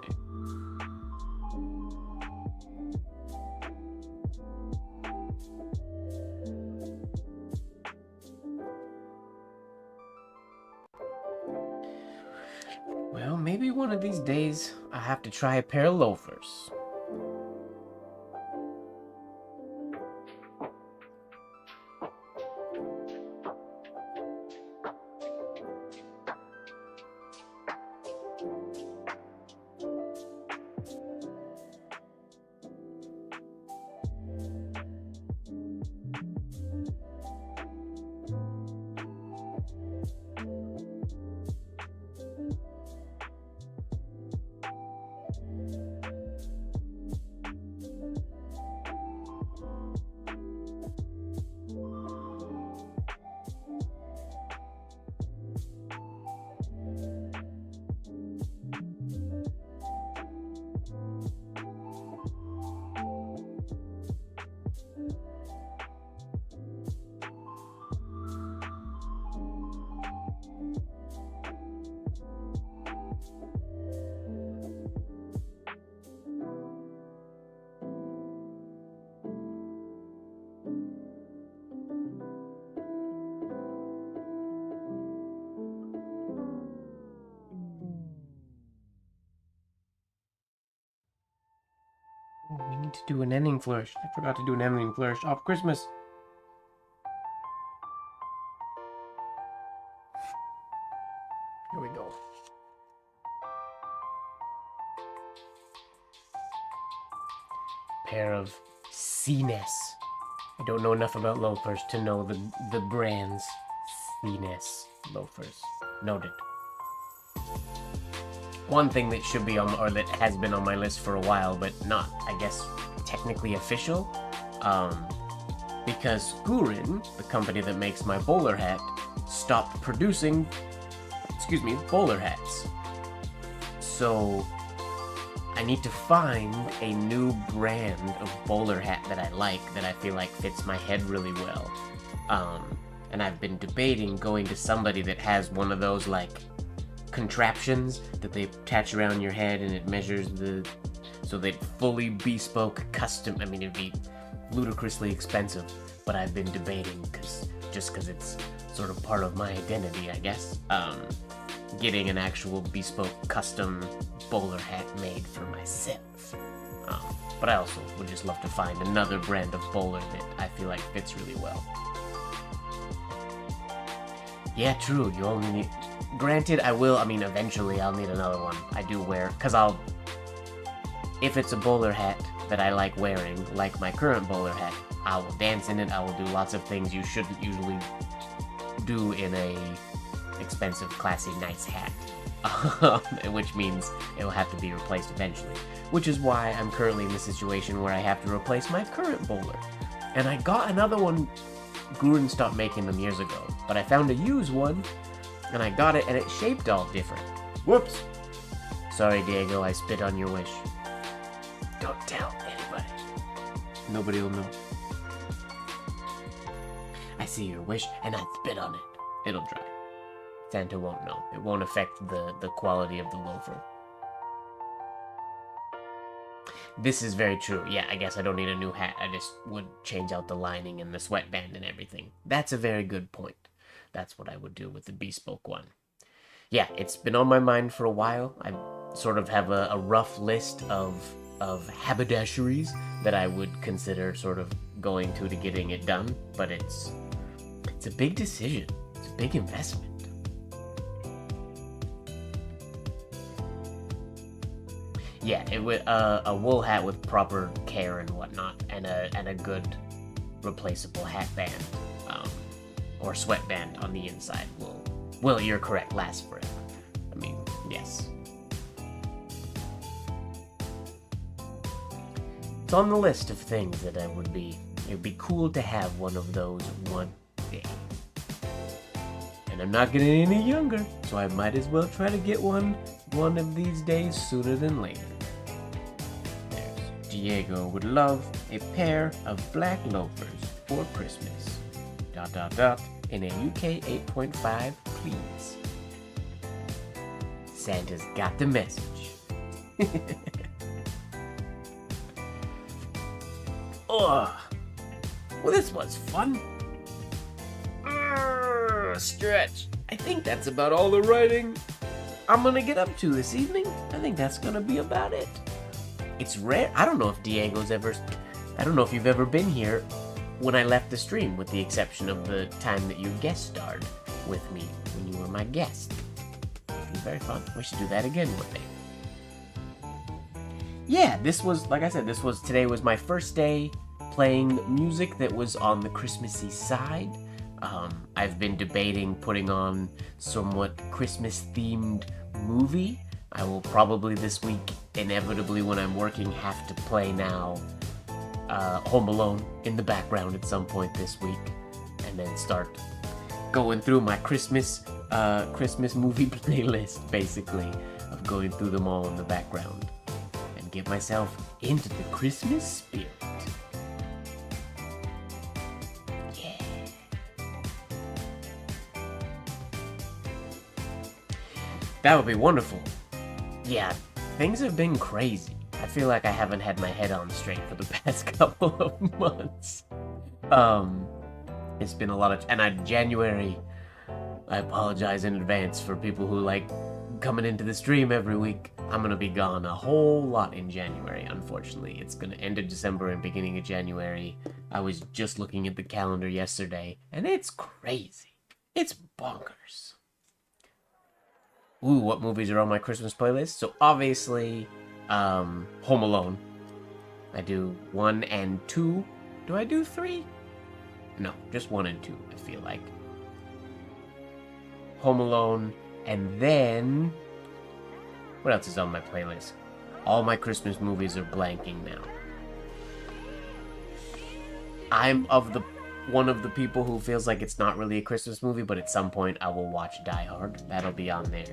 Well, maybe one of these days I have to try a pair of loafers. Oh, we need to do an ending flourish. I forgot to do an ending flourish off Christmas. Here we go. Pair of CNES. I don't know enough about loafers to know the brands. CNES loafers. Noted. One thing that should be on, or that has been on my list for a while, but not, I guess, technically official, because Gurin, the company that makes my bowler hat, stopped producing, bowler hats. So I need to find a new brand of bowler hat that I like, that I feel like fits my head really well. And I've been debating going to somebody that has one of those, like, contraptions that they attach around your head and it measures so they'd fully bespoke custom. I mean, it'd be ludicrously expensive, but I've been debating because it's sort of part of my identity, I guess. Getting an actual bespoke custom bowler hat made for myself. But I also would just love to find another brand of bowler that I feel like fits really well. Yeah, true. You only need. Granted, eventually I'll need another one. I do wear, if it's a bowler hat that I like wearing, like my current bowler hat, I will dance in it, I will do lots of things you shouldn't usually do in a expensive, classy, nice hat. Which means it'll have to be replaced eventually. Which is why I'm currently in the situation where I have to replace my current bowler. And I got another one. Gurin stopped making them years ago, but I found a used one, and I got it, and it's shaped all different. Whoops! Sorry, Diego, I spit on your wish. Don't tell anybody. Nobody will know. I see your wish, and I spit on it. It'll dry. Santa won't know. It won't affect the quality of the loafer. This is very true. Yeah, I guess I don't need a new hat. I just would change out the lining and the sweatband and everything. That's a very good point. That's what I would do with the bespoke one. Yeah, it's been on my mind for a while. I sort of have a rough list of haberdasheries that I would consider sort of going to getting it done. But it's a big decision. It's a big investment. Yeah, it would a wool hat with proper care and whatnot, and a good replaceable hat band, or sweatband on the inside will, you're correct, last forever. I mean, yes. It's on the list of things that it'd be cool to have one of those one day. And I'm not getting any younger, so I might as well try to get one of these days sooner than later. There's Diego would love a pair of black loafers for Christmas. ... in a UK 8.5, please. Santa's got the message. Oh, well, this was fun. Stretch. I think that's about all the writing I'm gonna get up to this evening. I think that's gonna be about it. It's rare. I don't know if you've ever been here when I left the stream, with the exception of the time that you guest starred with me when you were my guest. It was very fun. We should do that again one day. Yeah, this was, like I said, today was my first day playing music that was on the Christmassy side. I've been debating putting on somewhat Christmas-themed movie. I will probably this week, inevitably when I'm working, have to play now Home Alone in the background at some point this week, and then start going through my Christmas movie playlist, basically, of going through them all in the background, and get myself into the Christmas spirit. That would be wonderful. Yeah, things have been crazy. I feel like I haven't had my head on straight for the past couple of months. It's been a lot of... And January, I apologize in advance for people who like coming into the stream every week. I'm gonna be gone a whole lot in January, unfortunately. It's gonna end of December and beginning of January. I was just looking at the calendar yesterday, and it's crazy. It's bonkers. Ooh, what movies are on my Christmas playlist? So obviously, Home Alone. I do 1 and 2. Do I do 3? No, just 1 and 2, I feel like. Home Alone, and then... What else is on my playlist? All my Christmas movies are blanking now. I'm one of the people who feels like it's not really a Christmas movie, but at some point I will watch Die Hard. That'll be on there.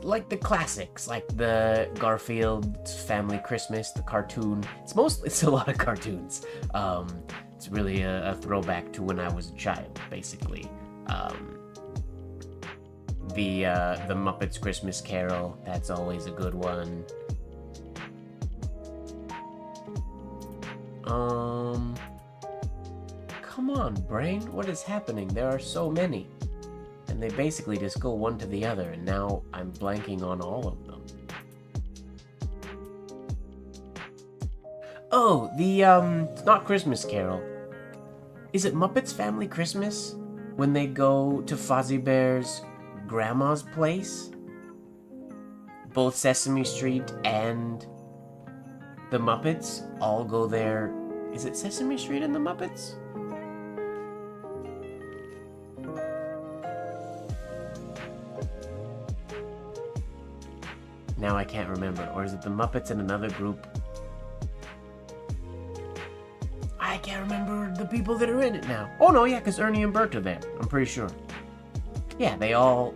Like the classics, like the Garfield Family Christmas, the cartoon. It's a lot of cartoons. It's really a throwback to when I was a child, basically. The Muppets Christmas Carol, that's always a good one. Come on, brain, what is happening? There are so many. And they basically just go one to the other, and now I'm blanking on all of them. Oh, it's not Christmas Carol. Is it Muppets Family Christmas? When they go to Fozzie Bear's grandma's place? Both Sesame Street and the Muppets all go there. Is it Sesame Street and the Muppets? Now I can't remember. Or is it the Muppets and another group? I can't remember the people that are in it now. Oh no, yeah, because Ernie and Bert are there. I'm pretty sure. Yeah, they all...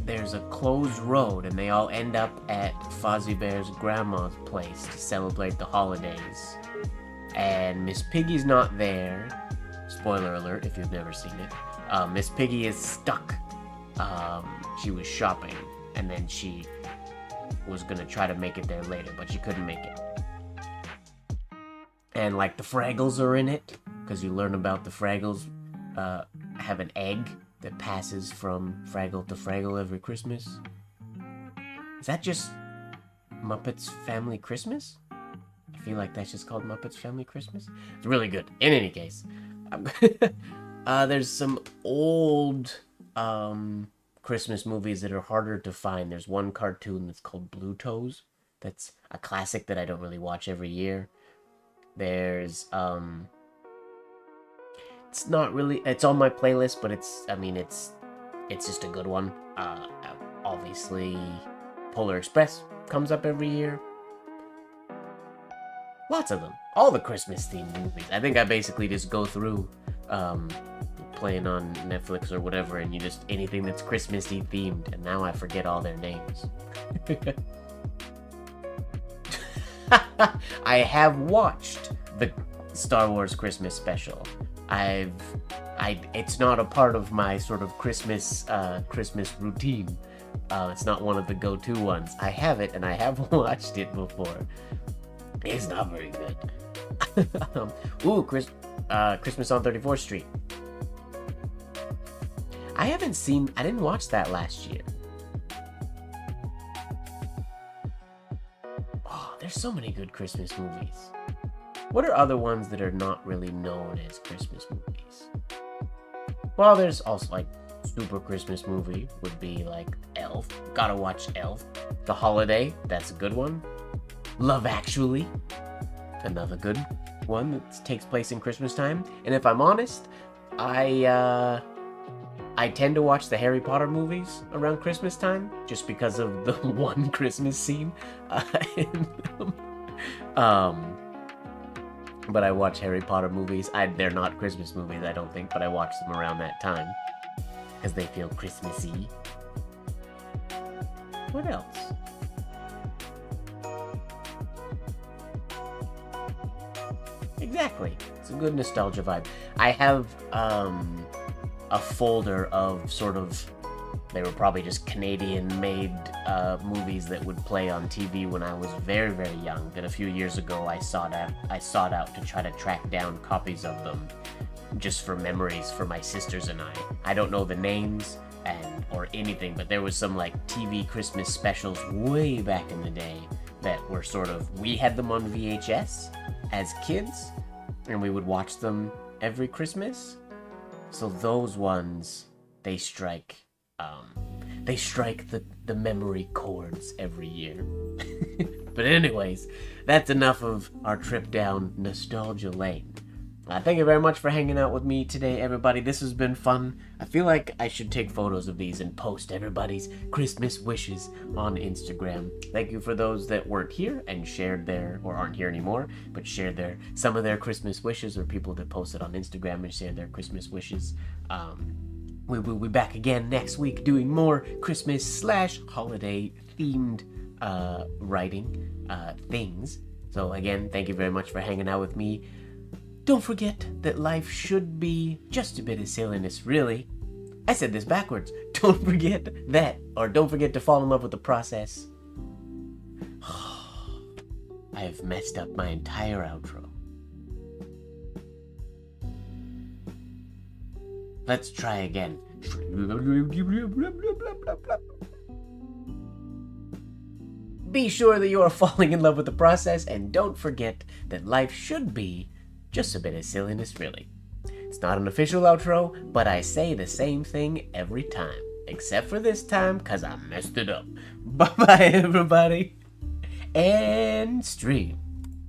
There's a closed road, and they all end up at Fozzie Bear's grandma's place to celebrate the holidays. And Miss Piggy's not there. Spoiler alert if you've never seen it. Miss Piggy is stuck. She was shopping, and then she was gonna try to make it there later, but she couldn't make it. And like the Fraggles are in it, because you learn about the Fraggles have an egg that passes from Fraggle to Fraggle every Christmas. Is that just Muppets Family Christmas? I feel like that's just called Muppets Family Christmas. It's really good. In any case, there's some old Christmas movies that are harder to find. There's one cartoon that's called Blue Toes. That's a classic that I don't really watch every year. There's it's not really, it's on my playlist, but it's just a good one. Obviously Polar Express comes up every year. Lots of them. All the Christmas themed movies. I think I basically just go through playing on Netflix or whatever, and you just anything that's Christmassy themed, and now I forget all their names. I have watched the Star Wars Christmas special. It's not a part of my sort of Christmas routine. It's not one of the go-to ones. I have it, and I have watched it before. It's not very good. Christmas on 34th Street. I didn't watch that last year. Oh, there's so many good Christmas movies. What are other ones that are not really known as Christmas movies? Well, there's also like super Christmas movie would be like Elf. Gotta watch Elf. The Holiday, that's a good one. Love Actually, another good one that takes place in Christmas time. And if I'm honest, I tend to watch the Harry Potter movies around Christmas time just because of the one Christmas scene in them. But I watch Harry Potter movies. They're not Christmas movies, I don't think, but I watch them around that time because they feel Christmassy. What else? Exactly. It's a good nostalgia vibe. I have a folder of sort of, they were probably just Canadian-made movies that would play on TV when I was very, very young. That a few years ago I sought out to try to track down copies of them, just for memories for my sisters and I. I don't know the names or anything, but there was some like TV Christmas specials way back in the day that were sort of, we had them on VHS as kids, and we would watch them every Christmas. So those ones, they strike the memory chords every year. But anyways, that's enough of our trip down nostalgia lane. Thank you very much for hanging out with me today, everybody. This has been fun. I feel like I should take photos of these and post everybody's Christmas wishes on Instagram. Thank you for those that weren't here and shared or aren't here anymore, but shared some of their Christmas wishes, or people that posted on Instagram and shared their Christmas wishes. We will be back again next week doing more Christmas/holiday themed writing things. So again, thank you very much for hanging out with me. Don't forget that life should be just a bit of silliness, really. I said this backwards. Don't forget that, or don't forget to fall in love with the process. I have messed up my entire outro. Let's try again. Be sure that you are falling in love with the process, and don't forget that life should be just a bit of silliness, really. It's not an official outro, but I say the same thing every time. Except for this time, because I messed it up. Bye-bye, everybody. And stream.